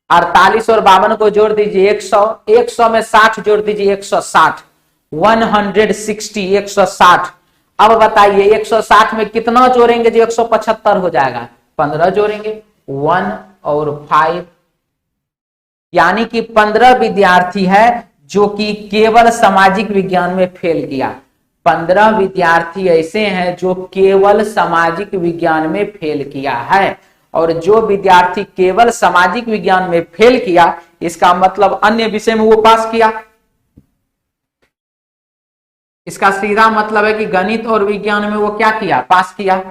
48 और 52 को जोड़ दीजिए 100। 100 में 60 जोड़ दीजिए 160। 160 160। अब बताइए 160 में कितना जोड़ेंगे जो 175 हो जाएगा? 15 जोड़ेंगे, 1 और 5, यानी कि 15 विद्यार्थी है जो कि केवल सामाजिक विज्ञान में फेल किया। 15 विद्यार्थी ऐसे हैं जो केवल सामाजिक विज्ञान में फेल किया है। और जो विद्यार्थी केवल सामाजिक विज्ञान में फेल किया, इसका मतलब अन्य विषय में वो पास किया। इसका सीधा मतलब है कि गणित और विज्ञान में वो क्या किया? पास किया।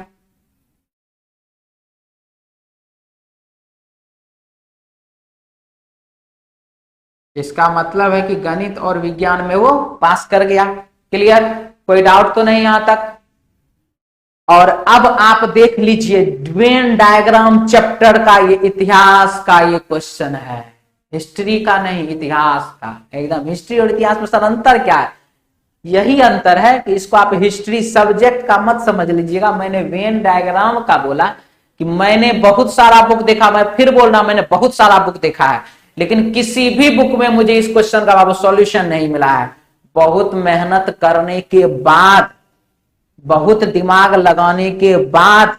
इसका मतलब है कि गणित और विज्ञान में वो पास कर गया। क्लियर? कोई डाउट तो नहीं यहां तक? और अब आप देख लीजिए वेन डायग्राम चैप्टर का ये इतिहास का ये क्वेश्चन है, हिस्ट्री का नहीं, इतिहास का। एकदम हिस्ट्री और इतिहास में सर अंतर क्या है? यही अंतर है कि इसको आप हिस्ट्री सब्जेक्ट का मत समझ लीजिएगा। मैंने वेन डायग्राम का बोला कि मैंने बहुत सारा बुक देखा, मैं फिर बोल रहा हूं मैंने बहुत सारा बुक देखा है, लेकिन किसी भी बुक में मुझे इस क्वेश्चन का बाबू सॉल्यूशन नहीं मिला है। बहुत मेहनत करने के बाद, बहुत दिमाग लगाने के बाद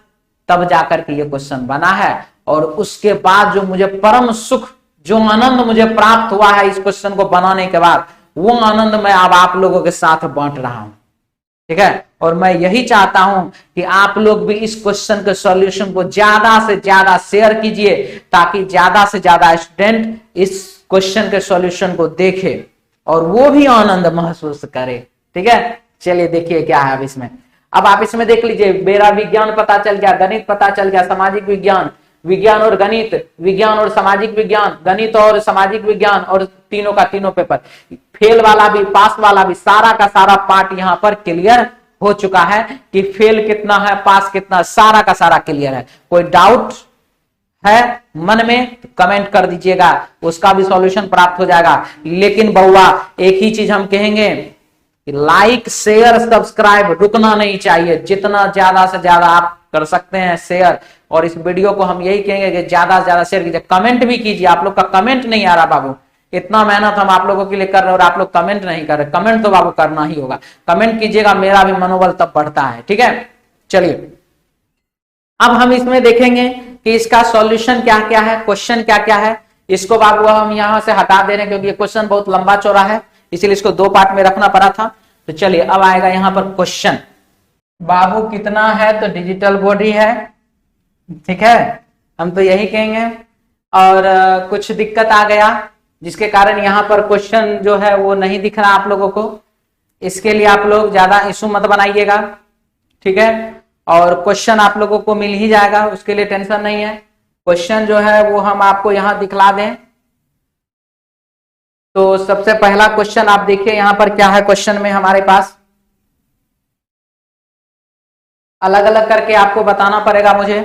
तब जाकर के ये क्वेश्चन बना है। और उसके बाद जो मुझे परम सुख, जो आनंद मुझे प्राप्त हुआ है इस क्वेश्चन को बनाने के बाद, वो आनंद मैं अब आप लोगों के साथ बांट रहा हूं। ठीक है? और मैं यही चाहता हूं कि आप लोग भी इस क्वेश्चन के सॉल्यूशन को ज्यादा से ज्यादा शेयर कीजिए, ताकि ज्यादा से ज्यादा स्टूडेंट इस क्वेश्चन के सॉल्यूशन को देखे और वो भी आनंद महसूस करे। ठीक है? चलिए देखिए क्या है अब इसमें। अब आप इसमें देख लीजिए, मेरा विज्ञान पता चल गया, गणित पता चल गया, सामाजिक विज्ञान, विज्ञान और गणित, विज्ञान और सामाजिक विज्ञान, गणित और सामाजिक विज्ञान, और तीनों का तीनों पेपर, फेल वाला भी पास वाला भी, सारा का सारा पार्ट यहां पर क्लियर हो चुका है कि फेल कितना है, पास कितना, सारा का सारा क्लियर है। कोई डाउट है मन में तो कमेंट कर दीजिएगा, उसका भी सॉल्यूशन प्राप्त हो जाएगा। लेकिन बउआ एक ही चीज हम कहेंगे, लाइक शेयर सब्सक्राइब रुकना नहीं चाहिए। जितना ज्यादा से ज्यादा आप कर सकते हैं शेयर, और इस वीडियो को हम यही कहेंगे कि ज्यादा से ज्यादा शेयर कीजिए। कमेंट भी कीजिए, आप लोग का कमेंट नहीं आ रहा बाबू, इतना मेहनत हम आप लोगों के लिए कर रहे हैं और आप लोग कमेंट नहीं कर रहे। कमेंट तो बाबू करना ही होगा, कमेंट कीजिएगा, मेरा भी मनोबल तब बढ़ता है। ठीक है? चलिए अब हम इसमें देखेंगे कि इसका सॉल्यूशन क्या क्या है, क्वेश्चन क्या क्या है। इसको बाबू हम यहां से हटा दे रहे हैं क्योंकि ये क्वेश्चन बहुत लंबा चौड़ा है, इसीलिए इसको दो पार्ट में रखना पड़ा था। तो चलिए अब आएगा यहां पर क्वेश्चन। बाबू कितना है? तो डिजिटल बॉडी है। ठीक है? हम तो यही कहेंगे। और कुछ दिक्कत आ गया जिसके कारण यहां पर क्वेश्चन जो है वो नहीं दिख रहा आप लोगों को। इसके लिए आप लोग ज्यादा इशू मत बनाइएगा। ठीक है? और क्वेश्चन आप लोगों को मिल ही जाएगा, उसके लिए टेंशन नहीं है। क्वेश्चन जो है वो हम आपको यहां दिखला दें। तो सबसे पहला क्वेश्चन आप देखिए यहां पर क्या है। क्वेश्चन में हमारे पास अलग अलग करके आपको बताना पड़ेगा मुझे।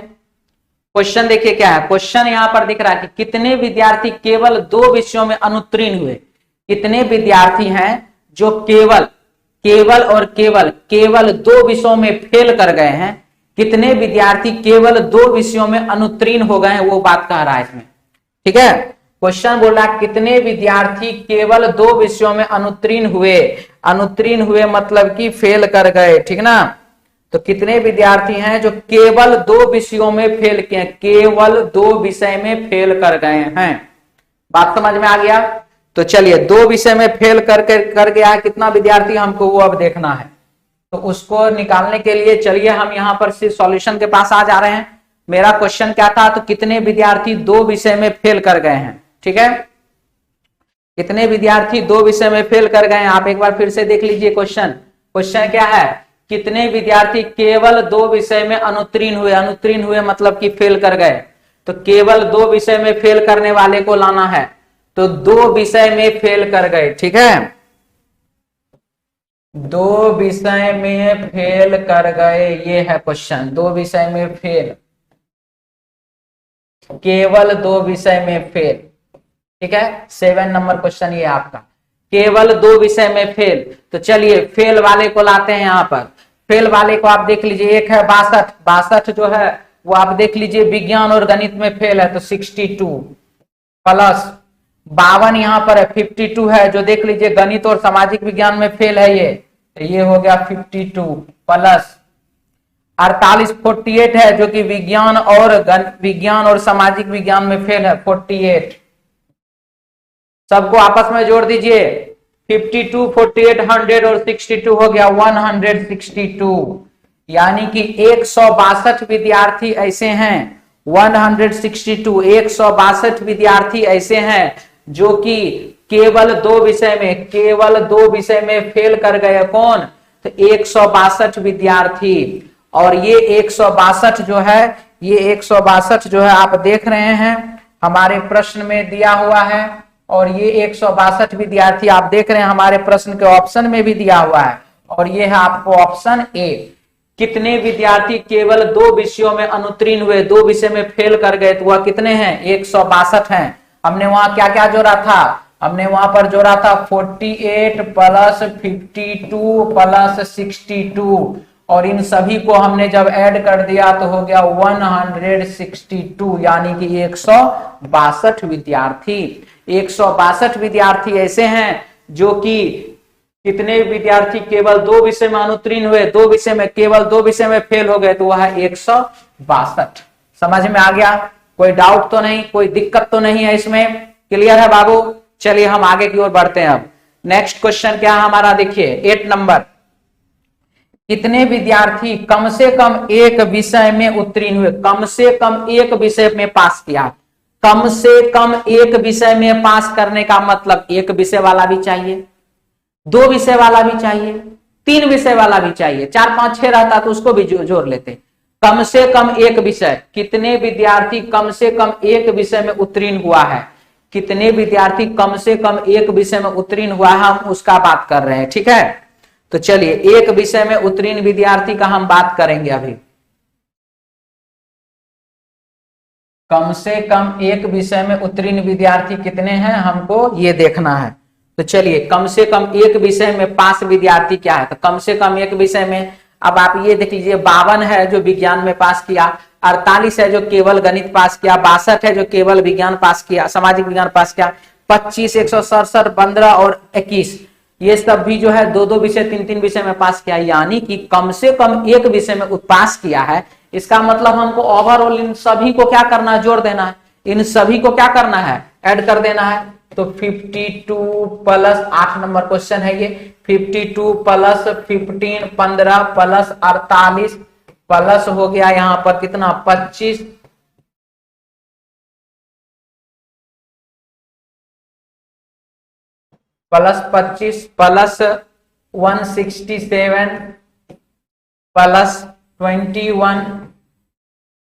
क्वेश्चन देखिए क्या है। क्वेश्चन यहां पर दिख रहा है कि कितने विद्यार्थी केवल 2 विषयों में अनुत्तीर्ण हुए। कितने विद्यार्थी हैं जो केवल और केवल 2 विषयों में फेल कर गए हैं। कितने विद्यार्थी केवल 2 विषयों में अनुत्तीर्ण हो गए हैं, वो बात कह रहा है इसमें। ठीक है? क्वेश्चन बोल रहा है कितने विद्यार्थी केवल 2 विषयों में अनुत्तीर्ण हुए। अनुत्तीर्ण हुए मतलब कि फेल कर गए। ठीक ना? तो कितने विद्यार्थी हैं जो केवल 2 विषयों में फेल किए, केवल 2 विषय में फेल कर गए हैं। बात समझ में आ गया? तो चलिए 2 विषय में फेल कर गया है कितना विद्यार्थी, हमको वो अब देखना है। तो उसको निकालने के लिए चलिए हम यहां पर सिर्फ सॉल्यूशन के पास आ जा रहे हैं। मेरा क्वेश्चन क्या था? तो कितने विद्यार्थी 2 विषय में फेल कर गए हैं। ठीक है? कितने विद्यार्थी 2 विषय में फेल कर गए? आप एक बार फिर से देख लीजिए क्वेश्चन। क्वेश्चन क्या है? कितने विद्यार्थी केवल 2 विषय में अनुत्तीर्ण हुए? अनुत्तीर्ण हुए मतलब कि फेल कर गए। तो केवल 2 विषय में फेल करने वाले को लाना है, तो 2 विषय में फेल कर गए, ठीक है, 2 विषय में फेल कर गए, ये है क्वेश्चन। 2 विषय में फेल, केवल 2 विषय में फेल, ठीक है। 7 नंबर क्वेश्चन ये आपका, केवल 2 विषय में फेल। तो चलिए फेल वाले को लाते हैं यहाँ पर। फेल वाले को आप देख लीजिए, एक है 62, 62 जो है वो आप देख लीजिए विज्ञान और गणित में फेल है, तो 62 प्लस 52 यहाँ पर है 52 है, जो देख लीजिए गणित और सामाजिक विज्ञान में फेल है ये, तो ये हो गया 52 प्लस 48 48 है, जो कि विज्ञान और सामाजिक विज्ञान में फेल है 48। सबको आपस में जोड़ दीजिए, 52 48 100 और 62 हो गया 162, यानी कि 162 विद्यार्थी ऐसे हैं, 162 162 विद्यार्थी ऐसे हैं जो कि केवल 2 विषय में फेल कर गए। कौन? तो 162 विद्यार्थी। और ये 162 जो है, ये 162 जो है आप देख रहे हैं हमारे प्रश्न में दिया हुआ है, और ये 162 विद्यार्थी आप देख रहे हैं हमारे प्रश्न के ऑप्शन में भी दिया हुआ है, और ये है आपको ऑप्शन ए। कितने विद्यार्थी केवल 2 विषयों में अनुत्तीर्ण हुए, 2 विषय में फेल कर गए, तो वह कितने हैं? 162 हैं। हमने वहां क्या क्या जोड़ा था? हमने वहां पर जोड़ा था 48 प्लस 52 प्लस 62, और इन सभी को हमने जब ऐड कर दिया तो हो गया 162, यानी कि 162 विद्यार्थी। 162 विद्यार्थी ऐसे हैं जो कि कितने विद्यार्थी केवल 2 विषय में अनुत्तीर्ण हुए, 2 विषय में, केवल 2 विषय में फेल हो गए, तो वह है 162। समझ में आ गया? कोई डाउट तो नहीं, कोई दिक्कत तो नहीं है इसमें? क्लियर है बाबू? चलिए हम आगे की ओर बढ़ते हैं। अब नेक्स्ट क्वेश्चन क्या है हमारा, देखिए 8 नंबर। कितने विद्यार्थी कम से कम एक विषय में उत्तीर्ण हुए? कम से कम एक विषय में पास किया। कम से कम एक विषय में पास करने का मतलब एक विषय वाला भी चाहिए, 2 विषय वाला भी चाहिए, 3 विषय वाला भी चाहिए, 4 5 6 रहता तो उसको भी जोड़ लेते। कम से कम एक विषय, कितने विद्यार्थी कम से कम एक विषय में उत्तीर्ण हुआ है? कितने विद्यार्थी कम से कम एक विषय में उत्तीर्ण हुआ है, हम उसका बात कर रहे हैं, ठीक है। तो चलिए एक विषय में उत्तीर्ण विद्यार्थी का हम बात करेंगे अभी। कम से कम एक विषय में उत्तीर्ण विद्यार्थी कितने हैं, हमको ये देखना है। तो चलिए कम से कम एक विषय में पास विद्यार्थी क्या है? तो कम से कम एक विषय में, अब आप ये देख लीजिए 52 है जो विज्ञान में पास किया, 48 है जो केवल गणित पास किया, 62 है जो केवल विज्ञान पास किया, सामाजिक विज्ञान पास किया, 25 167 15 और 21 ये सब भी जो है 2-2 विषय 3-3 विषय में पास किया, यानी कि कम से कम एक विषय में पास किया है। इसका मतलब हमको ओवरऑल इन सभी को क्या करना है? जोड़ देना है। इन सभी को क्या करना है? ऐड कर देना है। तो 52 प्लस 8 नंबर क्वेश्चन है ये, 52 प्लस 15 15 प्लस 48 प्लस हो गया यहाँ पर कितना 25 प्लस 25 प्लस 167 प्लस 21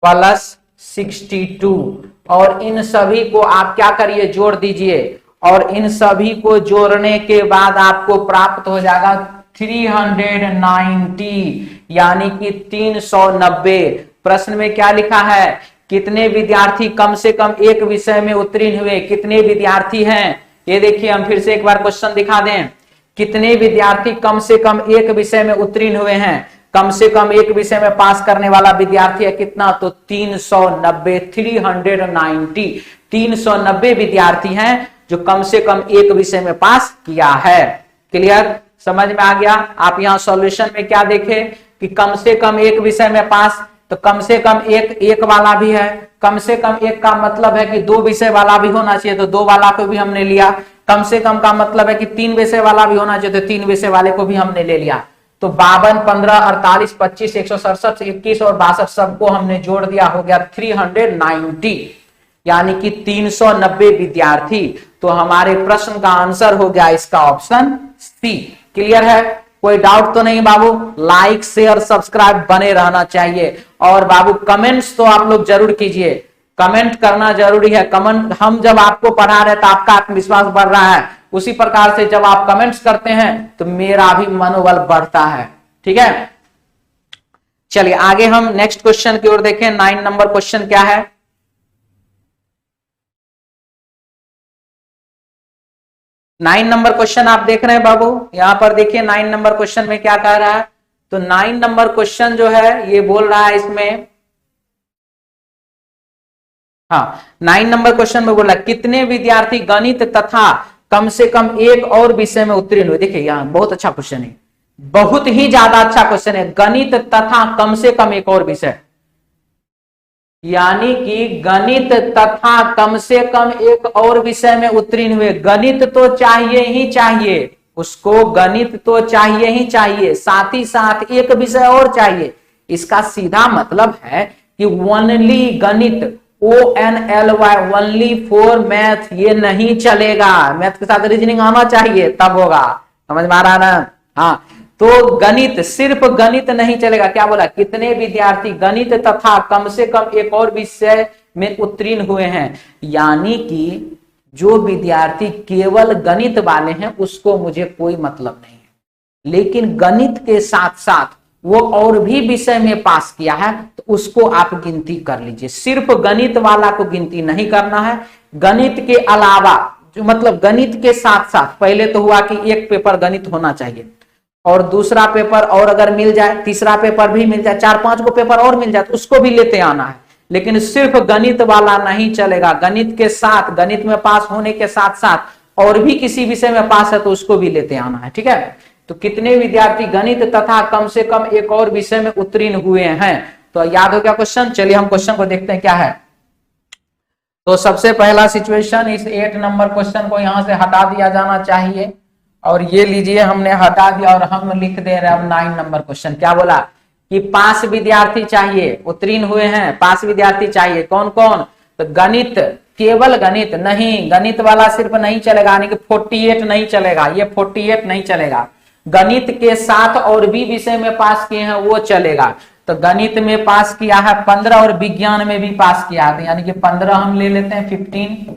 प्लस 62, और इन सभी को आप क्या करिए? जोड़ दीजिए, और इन सभी को जोड़ने के बाद आपको प्राप्त हो जाएगा 390, यानी कि 390। प्रश्न में क्या लिखा है? कितने विद्यार्थी कम से कम एक विषय में उत्तीर्ण हुए? कितने विद्यार्थी हैं? ये देखिए हम फिर से एक बार क्वेश्चन दिखा दें। कितने विद्यार्थी कम से कम एक विषय में उत्तीर्ण हुए हैं? कम से कम एक विषय में पास करने वाला विद्यार्थी है कितना? तो 390, 390, 390 विद्यार्थी हैं जो कम से कम एक विषय में पास किया है। क्लियर? समझ में आ गया? आप यहाँ सॉल्यूशन में क्या देखें कि कम से कम एक विषय में पास, तो कम से कम एक वाला भी है। कम से कम एक का मतलब है कि 2 विषय वाला भी होना चाहिए, तो 2 वाला को भी हमने लिया। कम से कम का मतलब है कि 3 विषय वाला भी होना चाहिए, तो 3 विषय वाले को भी हमने ले लिया। तो 52 15 48 25 167 21 और 62 सबको हमने जोड़ दिया, हो गया 390। यानी कि 390 विद्यार्थी। तो हमारे प्रश्न का आंसर हो गया इसका ऑप्शन सी। क्लियर है? कोई डाउट तो नहीं बाबू? लाइक शेयर सब्सक्राइब बने रहना चाहिए। और बाबू कमेंट्स तो आप लोग जरूर कीजिए, कमेंट करना जरूरी है। कमेंट, हम जब आपको पढ़ा रहे तो आपका आत्मविश्वास बढ़ रहा है, उसी प्रकार से जब आप कमेंट्स करते हैं तो मेरा भी मनोबल बढ़ता है। ठीक है, चलिए आगे हम नेक्स्ट क्वेश्चन की ओर देखें। 9 नंबर क्वेश्चन क्या है? 9 नंबर क्वेश्चन आप देख रहे हैं बाबू, यहां पर देखिए 9 नंबर क्वेश्चन में क्या कह रहा है। तो 9 नंबर क्वेश्चन जो है ये बोल रहा है इसमें, हाँ 9 नंबर क्वेश्चन में बोला कितने विद्यार्थी गणित तथा कम से कम एक और विषय में उत्तीर्ण हुए। देखिए यहाँ बहुत अच्छा क्वेश्चन है, बहुत ही ज्यादा अच्छा क्वेश्चन है। गणित तथा कम से कम एक और विषय, यानी कि गणित तथा कम से कम एक और विषय में उत्तीर्ण हुए। गणित तो चाहिए ही चाहिए उसको, गणित तो चाहिए ही चाहिए, साथ ही साथ एक विषय और चाहिए। इसका सीधा मतलब है कि ओनली गणित, ONLY, ओनली फॉर मैथ, ये नहीं चलेगा। मैथ के साथ रीजनिंग आना चाहिए तब होगा। समझ में आ रहा ना? हाँ, तो गणित, सिर्फ गणित नहीं चलेगा। क्या बोला? कितने विद्यार्थी गणित तथा कम से कम एक और विषय में उत्तीर्ण हुए हैं। यानी कि जो विद्यार्थी केवल गणित वाले हैं उसको मुझे कोई मतलब नहीं है, लेकिन गणित के साथ साथ वो और भी विषय में पास किया है तो उसको आप गिनती कर लीजिए। सिर्फ गणित वाला को गिनती नहीं करना है। गणित के अलावा जो, मतलब गणित के साथ साथ, पहले तो हुआ कि एक पेपर गणित होना चाहिए और दूसरा पेपर और अगर मिल जाए, तीसरा पेपर भी मिल जाए, 4-5 को पेपर और मिल जाए तो उसको भी लेते आना है। लेकिन सिर्फ गणित वाला नहीं चलेगा। गणित के साथ, गणित में पास होने के साथ साथ और भी किसी विषय में पास है तो उसको भी लेते आना है। ठीक है, तो कितने विद्यार्थी गणित तथा कम से कम एक और विषय में उत्तीर्ण हुए हैं। तो याद हो गया क्वेश्चन? चलिए हम क्वेश्चन को देखते हैं क्या है। तो सबसे पहला सिचुएशन, इस 8 नंबर क्वेश्चन को यहां से हटा दिया जाना चाहिए और ये लीजिए हमने हटा दिया और हम लिख दे रहे हैं अब 9 नंबर क्वेश्चन। क्या बोला कि 5 विद्यार्थी चाहिए, उत्तीर्ण हुए हैं 5 विद्यार्थी चाहिए। कौन कौन? तो गणित, केवल गणित नहीं, गणित वाला सिर्फ नहीं चलेगा, यानी कि 48 नहीं चलेगा, ये 48 नहीं चलेगा। गणित के साथ और भी विषय में पास किए हैं वो चलेगा। तो गणित में पास किया है 15 और विज्ञान में भी पास किया है, यानी कि 15 हम ले लेते हैं, 15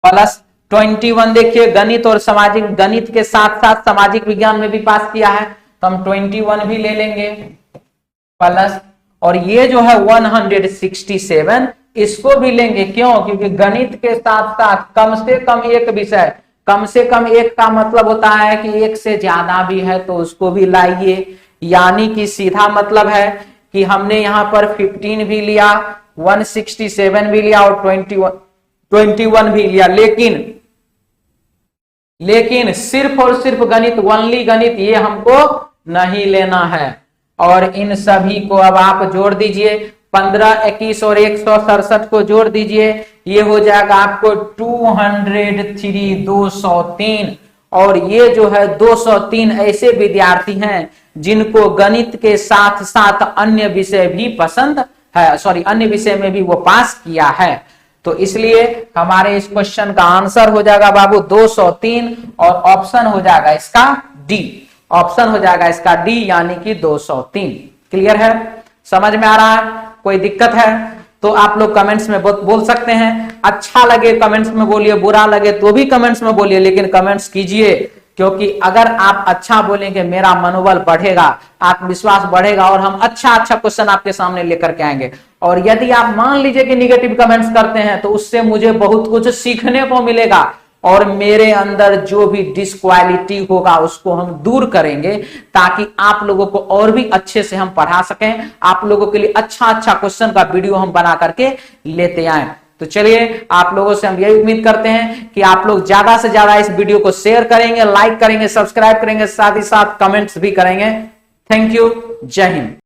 प्लस 21। देखिए गणित और सामाजिक, गणित के साथ साथ सामाजिक विज्ञान में भी पास किया है तो हम 21 भी ले लेंगे प्लस, और ये जो है 167 इसको भी लेंगे। क्यों? क्योंकि गणित के साथ साथ कम से कम एक विषय, कम से कम एक का मतलब होता है कि एक से ज्यादा भी है तो उसको भी लाइए। यानी कि सीधा मतलब है कि हमने यहां पर 15 भी लिया, 167 भी लिया और 21 भी लिया, लेकिन सिर्फ और सिर्फ गणित, ओनली गणित, ये हमको नहीं लेना है। और इन सभी को अब आप जोड़ दीजिए, 15, 21 और 167 को जोड़ दीजिए, ये हो जाएगा आपको 203, 203। और ये जो है 203 ऐसे विद्यार्थी हैं जिनको गणित के साथ साथ अन्य विषय भी पसंद है, सॉरी अन्य विषय में भी वो पास किया है। तो इसलिए हमारे इस क्वेश्चन का आंसर हो जाएगा बाबू 203 और ऑप्शन हो जाएगा इसका डी। ऑप्शन हो जाएगा इसका डी, यानी कि 203। क्लियर है? समझ में आ रहा है? कोई दिक्कत है तो आप लोग कमेंट्स में बोल सकते हैं। अच्छा लगे कमेंट्स में बोलिए, बुरा लगे तो भी कमेंट्स में बोलिए, लेकिन कमेंट्स कीजिए, क्योंकि अगर आप अच्छा बोलेंगे मेरा मनोबल बढ़ेगा, आत्मविश्वास बढ़ेगा और हम अच्छा क्वेश्चन आपके सामने लेकर के आएंगे। और यदि आप मान लीजिए कि निगेटिव कमेंट्स करते हैं तो उससे मुझे बहुत कुछ सीखने को मिलेगा और मेरे अंदर जो भी डिसक्वालिटी होगा उसको हम दूर करेंगे, ताकि आप लोगों को और भी अच्छे से हम पढ़ा सकें, आप लोगों के लिए अच्छा क्वेश्चन का वीडियो हम बना करके लेते आए। तो चलिए आप लोगों से हम यही उम्मीद करते हैं कि आप लोग ज्यादा से ज्यादा इस वीडियो को शेयर करेंगे, लाइक करेंगे, सब्सक्राइब करेंगे, साथ ही साथ कमेंट्स भी करेंगे। थैंक यू, जय हिंद।